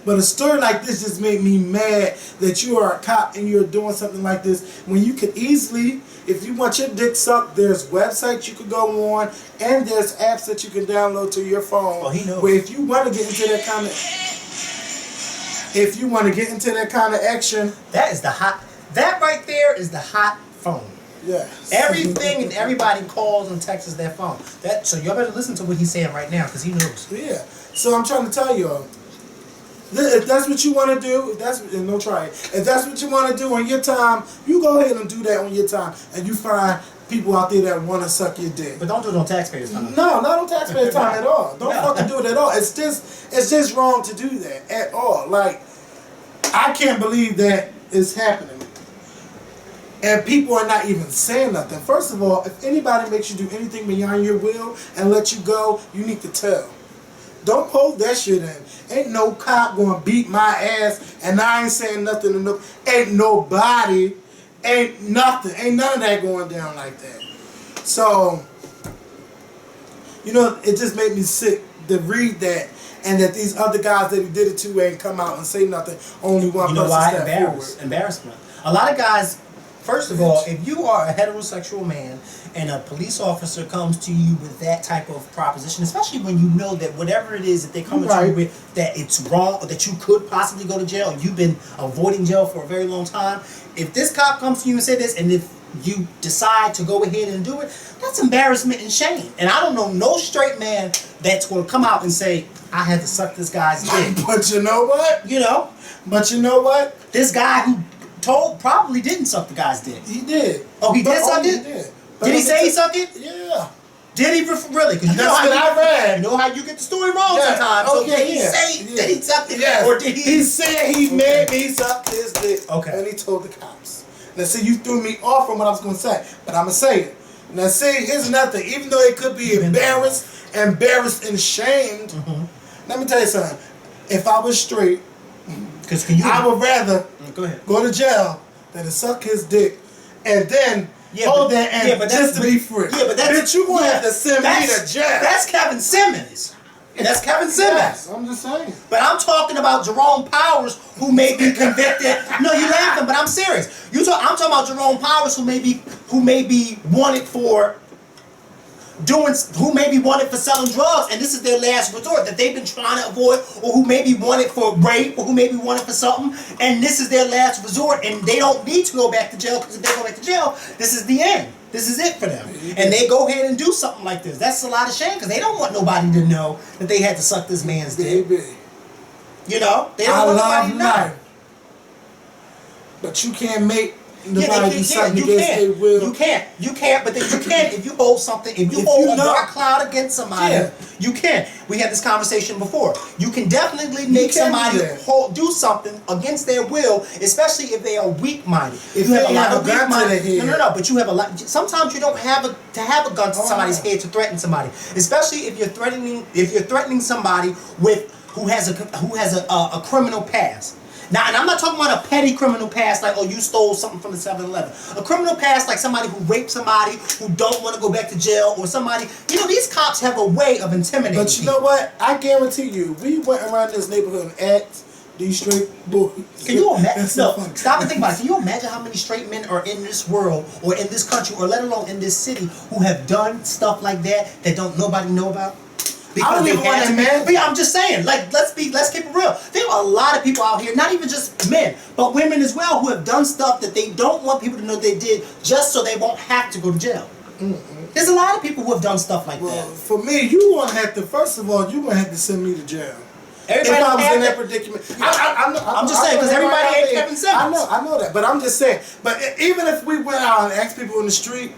But a story like this just made me mad that you are a cop and you're doing something like this when you could easily, if you want your dick sucked, there's websites you could go on and there's apps that you can download to your phone. Oh, he knows. Where if you want to get into that kind of action, that right there is the hot phone. yeah. Everything and everybody calls and texts their phone. So y'all better listen to what he's saying right now because he knows. Yeah. So I'm trying to tell y'all, if that's what you want to do, if that's what you want to do on your time, you go ahead and do that on your time, and you find people out there that want to suck your dick. But don't do it on taxpayers' time. No, not on taxpayers' time at all. Don't fucking do it at all. It's just wrong to do that at all. Like, I can't believe that is happening. And people are not even saying nothing. First of all, if anybody makes you do anything beyond your will and let you go, you need to tell. Don't hold that shit in. Ain't no cop gonna beat my ass and I ain't saying nothing to no. Ain't nobody. Ain't nothing. Ain't none of that going down like that. So, it just made me sick to read that, and that these other guys that he did it to ain't come out and say nothing. Only one person stepped forward. Embarrassment. A lot of guys, first of all, if you are a heterosexual man and a police officer comes to you with that type of proposition, especially when you know that whatever it is that they come to you with, that it's wrong, or that you could possibly go to jail, and you've been avoiding jail for a very long time, if this cop comes to you and say this, and if you decide to go ahead and do it, that's embarrassment and shame. And I don't know no straight man that's going to come out and say, I had to suck this guy's dick. But you know what? But you know what? This guy who probably didn't suck the guy's dick. He did. Oh, he did suck it? He did. Did he say he sucked it? Yeah. Did he really? Because That's what I read. You know how you get the story wrong sometimes. Oh, So did he say that he sucked it? Yes. Or did he? He said he made me suck his dick. Okay. And he told the cops. Now see, you threw me off from what I was going to say, but I'm going to say it. Now see, here's another thing. Even though it could be embarrassed and shamed, let me tell you something. If I was straight, I would rather go to jail than to suck his dick and then hold that and just to be free. Yeah, but that's, bitch, you gonna have to send me to jail. That's Kevin Simmons. That's Kevin Simmons. Yes, I'm just saying. But I'm talking about Jerome Powers, who may be convicted. No, you're laughing, but I'm serious. I'm talking about Jerome Powers, who may be wanted for selling drugs, and this is their last resort that they've been trying to avoid, or who may be wanted for rape, or who may be wanted for something, and this is their last resort, and they don't need to go back to jail, because if they go back to jail, this is the end. This is it for them. And they go ahead and do something like this. That's a lot of shame, because they don't want nobody to know that they had to suck this man's dick. You know? They don't want nobody to know. But you can't make nobody do something against their will. You can't, but then you can if you hold something, if you hold a dark cloud against somebody, you can. We had this conversation before. You can definitely make somebody do something against their will, especially if they are weak-minded. If you have a lot of gun to their head. No, but you have a lot. Sometimes you don't have to have a gun to somebody's head to threaten somebody, especially if you're threatening somebody who has a criminal past. Now, and I'm not talking about a petty criminal past like, oh, you stole something from the 7-Eleven. A criminal past like somebody who raped somebody, who don't want to go back to jail, or somebody, these cops have a way of intimidating But you know what? I guarantee you, we went around this neighborhood and asked these straight boys. Can you imagine? No, stop and think about it. Can you imagine how many straight men are in this world, or in this country, or let alone in this city, who have done stuff like that don't nobody know about? Because they had to, man. But yeah, I'm just saying, like, let's keep it real. There are a lot of people out here, not even just men, but women as well, who have done stuff that they don't want people to know they did, just so they won't have to go to jail. There's a lot of people who have done stuff like that. For me, you won't have to. First of all, you won't have to send me to jail. Everybody if I was in that predicament, I'm just saying, because everybody ain't Kevin Simmons. I know that, but I'm just saying. But even if we went out and asked people in the street,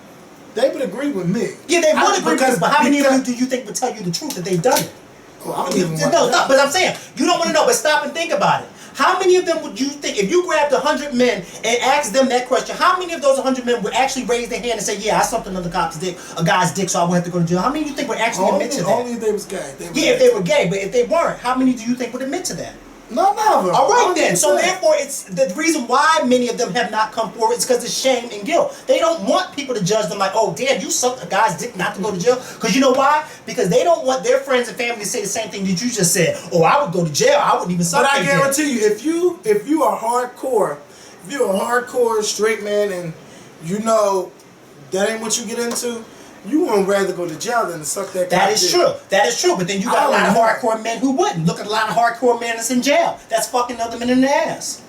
they would agree with me. Yeah, they would agree with me, but how many of them do you think would tell you the truth that they've done it? But I'm saying, you don't want to know, but stop and think about it. How many of them would you think, if you grabbed 100 men and asked them that question, how many of those 100 men would actually raise their hand and say, yeah, I sucked another cop's dick, a guy's dick, so I won't have to go to jail? How many do you think would actually admit to that? Only if they was gay. If they were gay, but if they weren't, how many do you think would admit to that? None of them. All right then. So therefore, it's the reason why many of them have not come forward is because of shame and guilt. They don't want people to judge them like, oh, damn, you sucked a guy's dick not to go to jail. Because you know why? Because they don't want their friends and family to say the same thing that you just said. Oh, I would go to jail. I wouldn't even suck. But I guarantee you, if you are hardcore, if you're a hardcore straight man and you know that ain't what you get into, you won't rather go to jail than to suck that. That is true. That is true. But then you got a lot of hardcore men who wouldn't. Look at a lot of hardcore men that's in jail. That's fucking other men in the ass.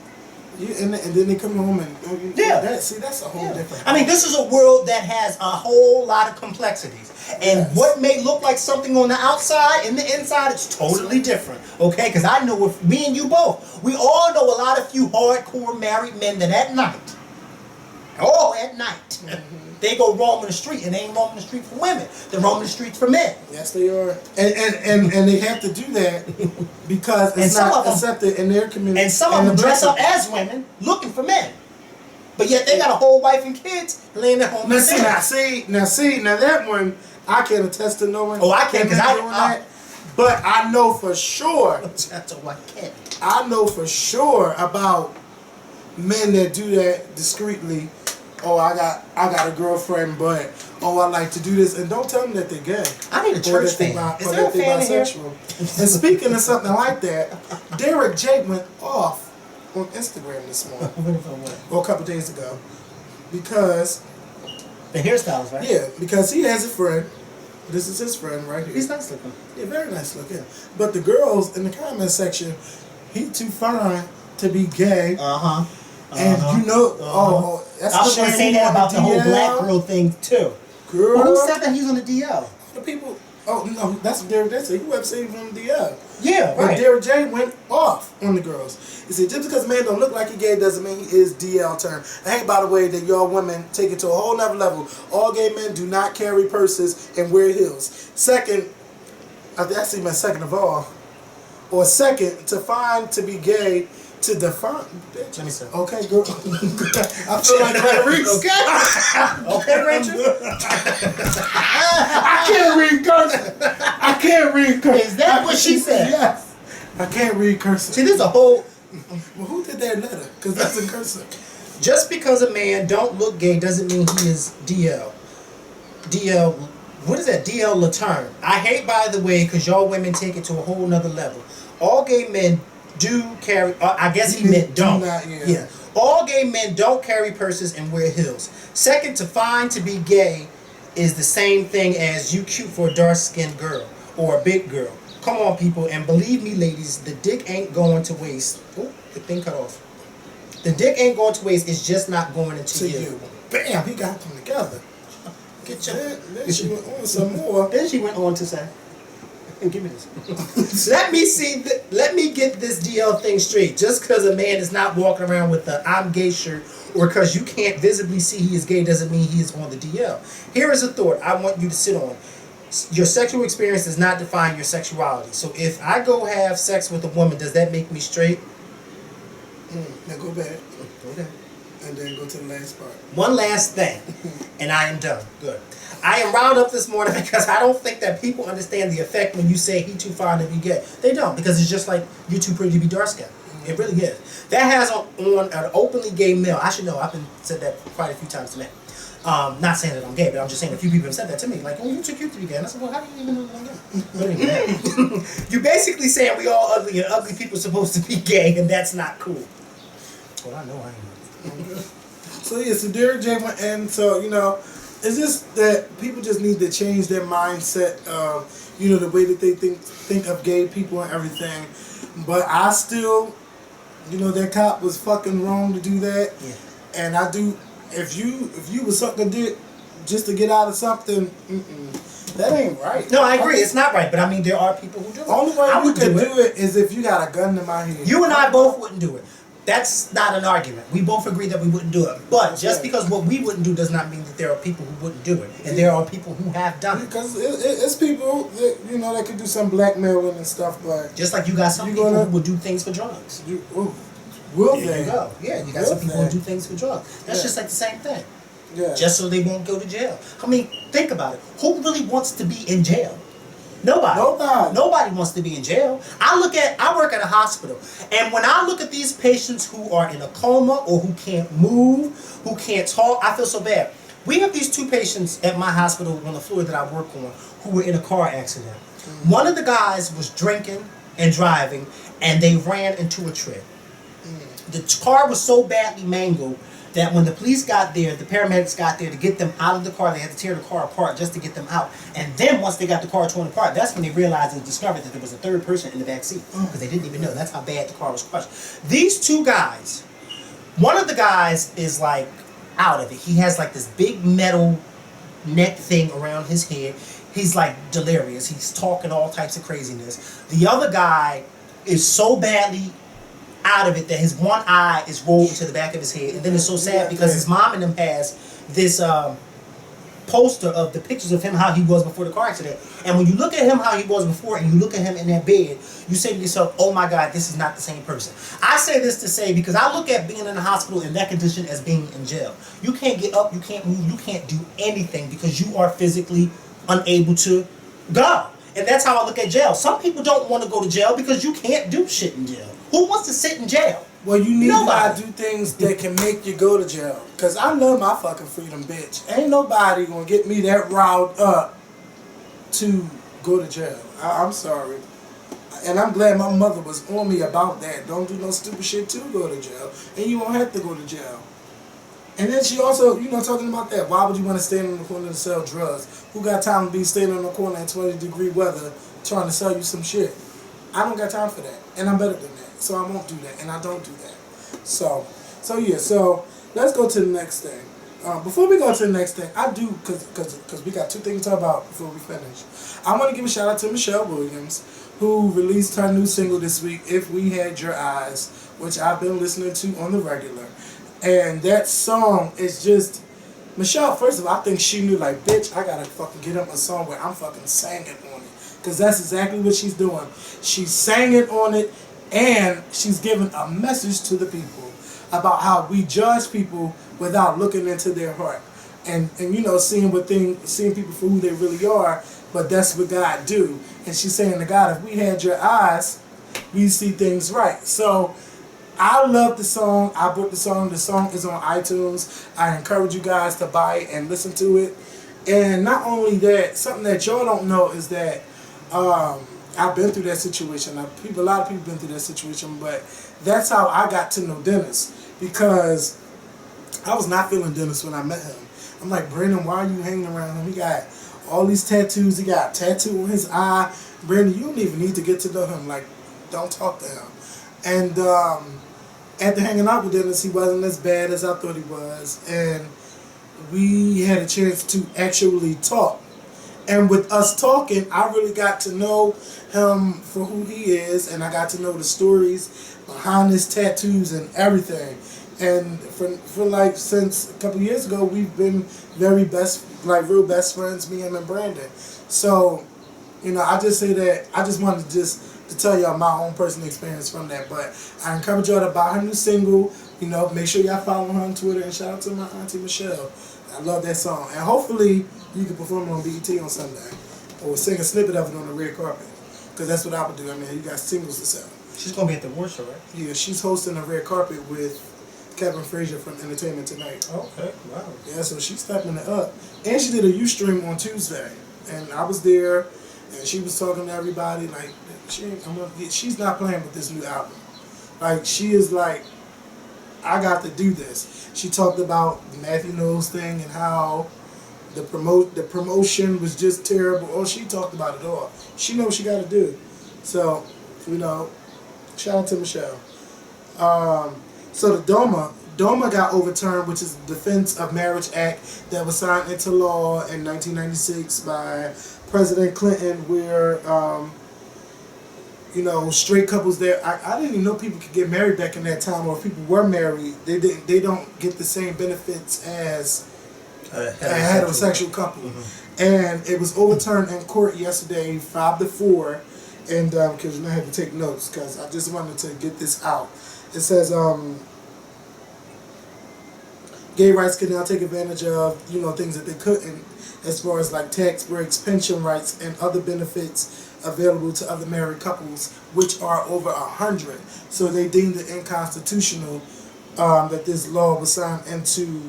Yeah, and then they come home and that's a whole different. I mean, this is a world that has a whole lot of complexities, and what may look like something on the outside, in the inside, it's totally different. Okay, because I know with me and you both, we all know a lot of few hardcore married men that at night, they go roaming the street, and they ain't roaming the street for women. They're roaming the streets for men. Yes, they are. And they have to do that because it's not accepted in their community. And some of them dress up as women looking for men. But yet they got a whole wife and kids laying at home. Now that one, I can attest to knowing. Oh, I can, because I doing that. But I know for sure. That's a white kid. I know for sure about men that do that discreetly. Oh, I got a girlfriend, but I like to do this, and don't tell them that they're gay. I need a church fan. Is there a fan in here? And speaking of something like that, Derek J went off on Instagram this morning, or a couple days ago, because the hairstyles, right? Yeah, because he has a friend. This is his friend right here. He's nice looking. Yeah, very nice looking. But the girls in the comment section, he too fine to be gay. And you know, that's I was going to say that about the whole black girl thing too. Girl, well, who said that he's on the DL? The people. Oh no, that's what Derek J said. Whoever said he was on the DL. Yeah, right. But Derek J went off on the girls. He said just because a man don't look like he gay doesn't mean he is DL term. I hate, by the way, that y'all women take it to a whole nother level. All gay men do not carry purses and wear heels. Second, I think that's even second of all, or second, to find to be gay To define, bitch. Let me see. Okay, good. I feel like Clarice. Okay. Okay, Ranger. I can't read cursive. I can't read cursive. Is that what she said? Yes. I can't read cursive. See, there's a whole. Well, who did that letter? Because that's in cursive. Just because a man don't look gay doesn't mean he is DL. DL. What is that? DL Laterne. I hate, by the way, because y'all women take it to a whole nother level. All gay men do carry. I guess he meant don't. Yeah. All gay men don't carry purses and wear heels. Second, to find to be gay is the same thing as you cute for a dark-skinned girl or a big girl. Come on, people, and believe me, ladies, the dick ain't going to waste. Oh, the thing cut off. The dick ain't going to waste. It's just not going into you. Bam! He got them together. Get your. Then she went on some more. Then she went on to say, "Give me this." Let me see. Let me get this DL thing straight. Just because a man is not walking around with the "I'm gay" shirt, or because you can't visibly see he is gay, doesn't mean he is on the DL. Here is a thought I want you to sit on. Your sexual experience does not define your sexuality. So if I go have sex with a woman, does that make me straight? Now go back. Okay. And then go to the last part. One last thing, and I am done. Good. I am riled up this morning because I don't think that people understand the effect when you say he too fine to be gay. They don't, because it's just like you too pretty to be dark skinned. It really is. That has on an openly gay male. I should know. I've been said that quite a few times to men. Not saying that I'm gay, but I'm just saying a few people have said that to me. Like, oh, you're too cute to be gay. And I said, well, how do you even know that I'm gay? But anyway, you're basically saying we all ugly and ugly people are supposed to be gay, and that's not cool. Well, I know I ain't. So yeah, so Derek J went, and so it's just that people just need to change their mindset. The way that they think of gay people and everything. But I still, that cop was fucking wrong to do that. Yeah. And I do. If you was sucking dick just to get out of something, that ain't right. No, I agree. It's not right. But I mean, there are people who do it. Only way you could do it is if you got a gun to my head. You and I both wouldn't do it. That's not an argument. We both agree that we wouldn't do it. But just because what we wouldn't do does not mean that there are people who wouldn't do it. And there are people who have done it. Because it's people that, that could do some blackmailing and stuff, but... Just like you got some people who would do things for drugs. Will there you go. Yeah, you got some people who do things for drugs. That's just like the same thing. Yeah. Just so they won't go to jail. I mean, think about it. Who really wants to be in jail? Nobody. Nobody wants to be in jail. I work at a hospital, and when I look at these patients who are in a coma or who can't move, who can't talk, I feel so bad. We have these two patients at my hospital on the floor that I work on who were in a car accident. Mm-hmm. One of the guys was drinking and driving, and they ran into a tree. Mm-hmm. The car was so badly mangled that when the police got there, the paramedics got there to get them out of the car, they had to tear the car apart just to get them out. And then once they got the car torn apart, that's when they realized and discovered that there was a third person in the back seat. Because they didn't even know. That's how bad the car was crushed. These two guys, one of the guys is like out of it. He has like this big metal neck thing around his head. He's like delirious. He's talking all types of craziness. The other guy is so badly out of it that his one eye is rolled into the back of his head, and then it's so sad because his mom and him has this poster of the pictures of him how he was before the car accident, and when you look at him how he was before and you look at him in that bed, you say to yourself, oh my God, this is not the same person. I say this to say because I look at being in the hospital in that condition as being in jail. You can't get up, you can't move, you can't do anything because you are physically unable to go. And that's how I look at jail. Some people don't want to go to jail because you can't do shit in jail. Who wants to sit in jail? Well, you need to do things that can make you go to jail. Because I love my fucking freedom, bitch. Ain't nobody going to get me that riled up to go to jail. I'm sorry. And I'm glad my mother was on me about that. Don't do no stupid shit to go to jail. And you won't have to go to jail. And then she also, talking about that. Why would you want to stand on the corner and sell drugs? Who got time to be standing on the corner in 20-degree weather trying to sell you some shit? I don't got time for that. And I'm better than that. So I won't do that. And I don't do that. So let's go to the next thing. Before we go to the next thing, I do, because we got two things to talk about before we finish. I want to give a shout out to Michelle Williams, who released her new single this week, If We Had Your Eyes, which I've been listening to on the regular. And that song is just, Michelle, first of all, I think she knew, like, bitch, I gotta fucking get up a song where I'm fucking singing on it. Because that's exactly what she's doing. She's singing on it, And she's giving a message to the people about how we judge people without looking into their heart. And you know, seeing people for who they really are, but that's what God do. And she's saying to God, if we had your eyes, we see things right. So I love the song. I bought the song. The song is on iTunes. I encourage you guys to buy it and listen to it. And not only that, something that y'all don't know is that I've been through that situation. A lot of people been through that situation, but that's how I got to know Dennis, because I was not feeling Dennis when I met him. I'm like, Brandon, why are you hanging around him? He got all these tattoos. He got a tattoo on his eye. Brandon, you don't even need to get to know him. Like, don't talk to him. And after hanging out with Dennis, he wasn't as bad as I thought he was. And we had a chance to actually talk. And with us talking, I really got to know him for who he is, and I got to know the stories behind his tattoos and everything. And for like since a couple years ago, we've been very real best friends, me, him, and Brandon. So, you know, I just say that I just wanted to tell y'all my own personal experience from that. But I encourage y'all to buy her new single. You know, make sure y'all follow her on Twitter, and shout out to my auntie Michelle. I love that song, and hopefully you can perform it on BET on Sunday, or sing a snippet of it on the red carpet, because that's what I would do. I mean, you got singles to sell. She's gonna be at the award show, right? Yeah, she's hosting a red carpet with Kevin Frazier from Entertainment Tonight. Okay, wow. Yeah, so she's stepping it up, and she did a Ustream on Tuesday, and I was there, and she was talking to everybody like she's not playing with this new album. Like, she is like, I got to do this. She talked about the Matthew Knowles thing and how the promotion was just terrible. Oh, she talked about it all. She knows what she got to do. So, you know, shout out to Michelle. So the DOMA got overturned, which is the Defense of Marriage Act that was signed into law in 1996 by President Clinton, where you know, straight couples there. I didn't even know people could get married back in that time, or if people were married, they don't get the same benefits as a heterosexual couple. Mm-hmm. And it was overturned in court yesterday, 5-4, and because I had to take notes because I just wanted to get this out. It says gay rights can now take advantage of, you know, things that they couldn't, as far as like tax breaks, pension rights, and other benefits available to other married couples, which are over 100. So they deemed it inconstitutional that this law was signed into,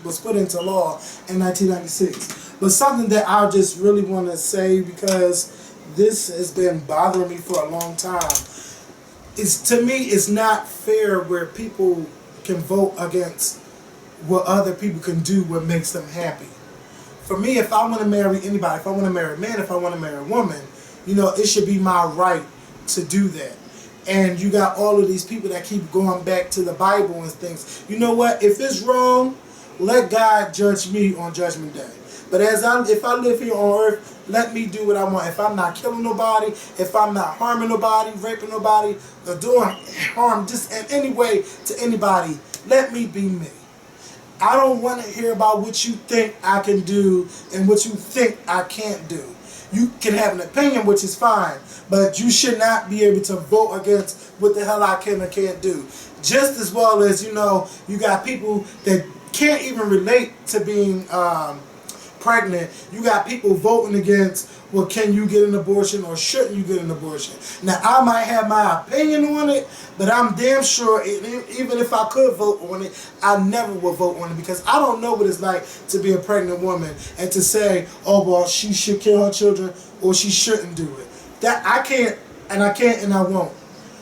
was put into law in 1996. But something that I just really want to say, because this has been bothering me for a long time, is, to me, it's not fair where people can vote against what other people can do, what makes them happy. For me, if I want to marry anybody, if I want to marry a man, if I want to marry a woman, you know, it should be my right to do that. And you got all of these people that keep going back to the Bible and things. You know what? If it's wrong, let God judge me on Judgment Day. But if I live here on earth, let me do what I want. If I'm not killing nobody, if I'm not harming nobody, raping nobody, or doing harm just in any way to anybody, let me be me. I don't want to hear about what you think I can do and what you think I can't do. You can have an opinion, which is fine, but you should not be able to vote against what the hell I can or can't do. Just as well as, you know, you got people that can't even relate to being pregnant. You got people voting against, well, can you get an abortion or shouldn't you get an abortion? Now, I might have my opinion on it, but I'm damn sure, even if I could vote on it, I never would vote on it, because I don't know what it's like to be a pregnant woman and to say, oh, well, she should kill her children or she shouldn't do it. That I can't and I won't.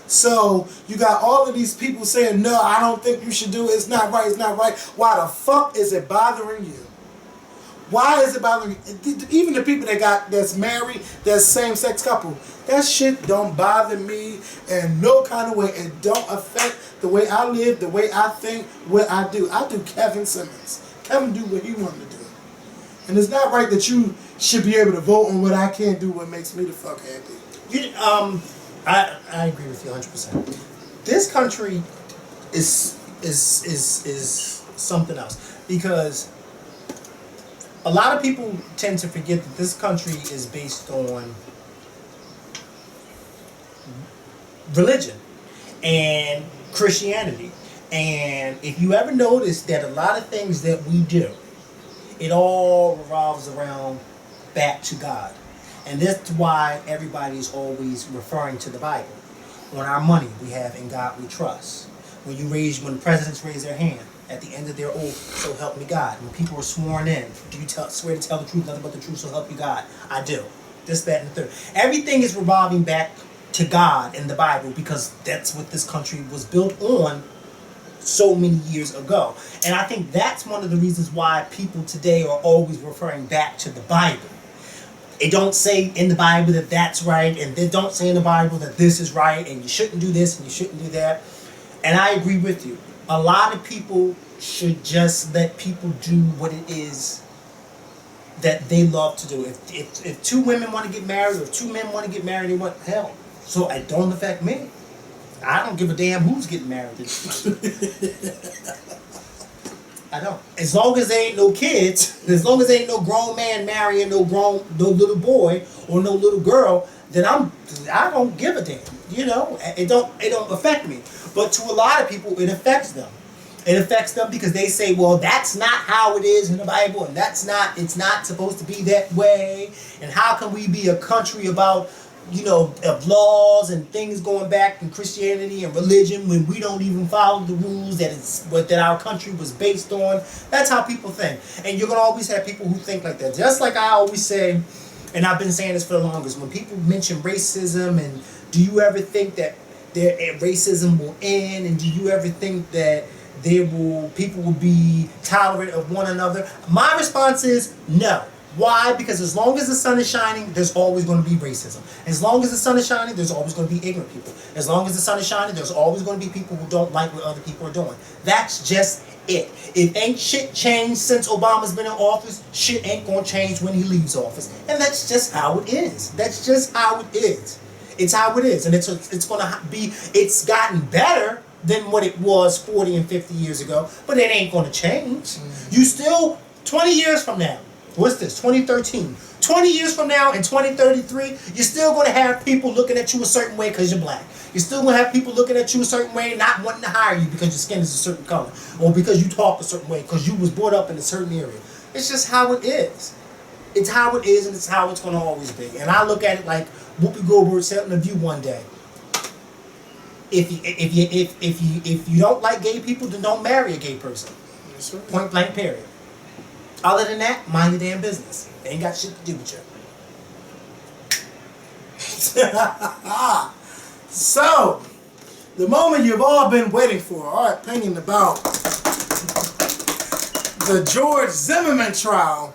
So you got all of these people saying, no, I don't think you should do it. It's not right. It's not right. Why the fuck is it bothering you? Why is it bothering you? Even the people that's married, that's same-sex couple, that shit don't bother me in no kind of way. It don't affect the way I live, the way I think, what I do. I do Kevin Simmons. Kevin do what he wanted to do. And it's not right that you should be able to vote on what I can't do, what makes me the fuck happy. I agree with you 100%. This country is something else, because a lot of people tend to forget that this country is based on religion and Christianity. And if you ever notice that a lot of things that we do, it all revolves around back to God. And that's why everybody is always referring to the Bible. On our money, we have "In God We Trust." When the presidents raise their hand at the end of their oath, "So help me God." When people are sworn in, "Do you swear to tell the truth, nothing but the truth, so help you God?" I do. This, that, and the third. Everything is revolving back to God in the Bible because that's what this country was built on so many years ago. And I think that's one of the reasons why people today are always referring back to the Bible. It don't say in the Bible that that's right, and they don't say in the Bible that this is right, and you shouldn't do this and you shouldn't do that. And I agree with you. A lot of people should just let people do what it is that they love to do. If two women want to get married, or if two men want to get married, they want hell. So it don't affect me. I don't give a damn who's getting married. I don't. As long as there ain't no kids, as long as there ain't no grown man marrying no little boy or no little girl, then I don't give a damn. You know, it don't affect me. But to a lot of people, it affects them. It affects them because they say, well, that's not how it is in the Bible, and it's not supposed to be that way. And how can we be a country about, of laws and things going back in Christianity and religion when we don't even follow the rules that our country was based on? That's how people think. And you're going to always have people who think like that. Just like I always say, and I've been saying this for the longest, when people mention racism and do you ever think that racism will end, and do you ever think that people will be tolerant of one another? My response is no. Why? Because as long as the sun is shining, there's always going to be racism. As long as the sun is shining, there's always going to be ignorant people. As long as the sun is shining, there's always going to be people who don't like what other people are doing. That's just it. If ain't shit changed since Obama's been in office, shit ain't going to change when he leaves office. And that's just how it is. That's just how it is. It's how it is. And it's gotten better than what it was 40 and 50 years ago, but it ain't going to change. You still, 20 years from now, what's this, 2013, 20 years from now in 2033, you're still going to have people looking at you a certain way because you're black. You're still going to have people looking at you a certain way, not wanting to hire you because your skin is a certain color, or because you talk a certain way, because you was brought up in a certain area. It's just how it is. It's how it is, and it's how it's going to always be. And I look at it like Whoopi Goldberg said in The View one day. If you don't like gay people, then don't marry a gay person. That's right. Point blank, period. Other than that, mind your damn business. They ain't got shit to do with you. So, the moment you've all been waiting for, our opinion about the George Zimmerman trial.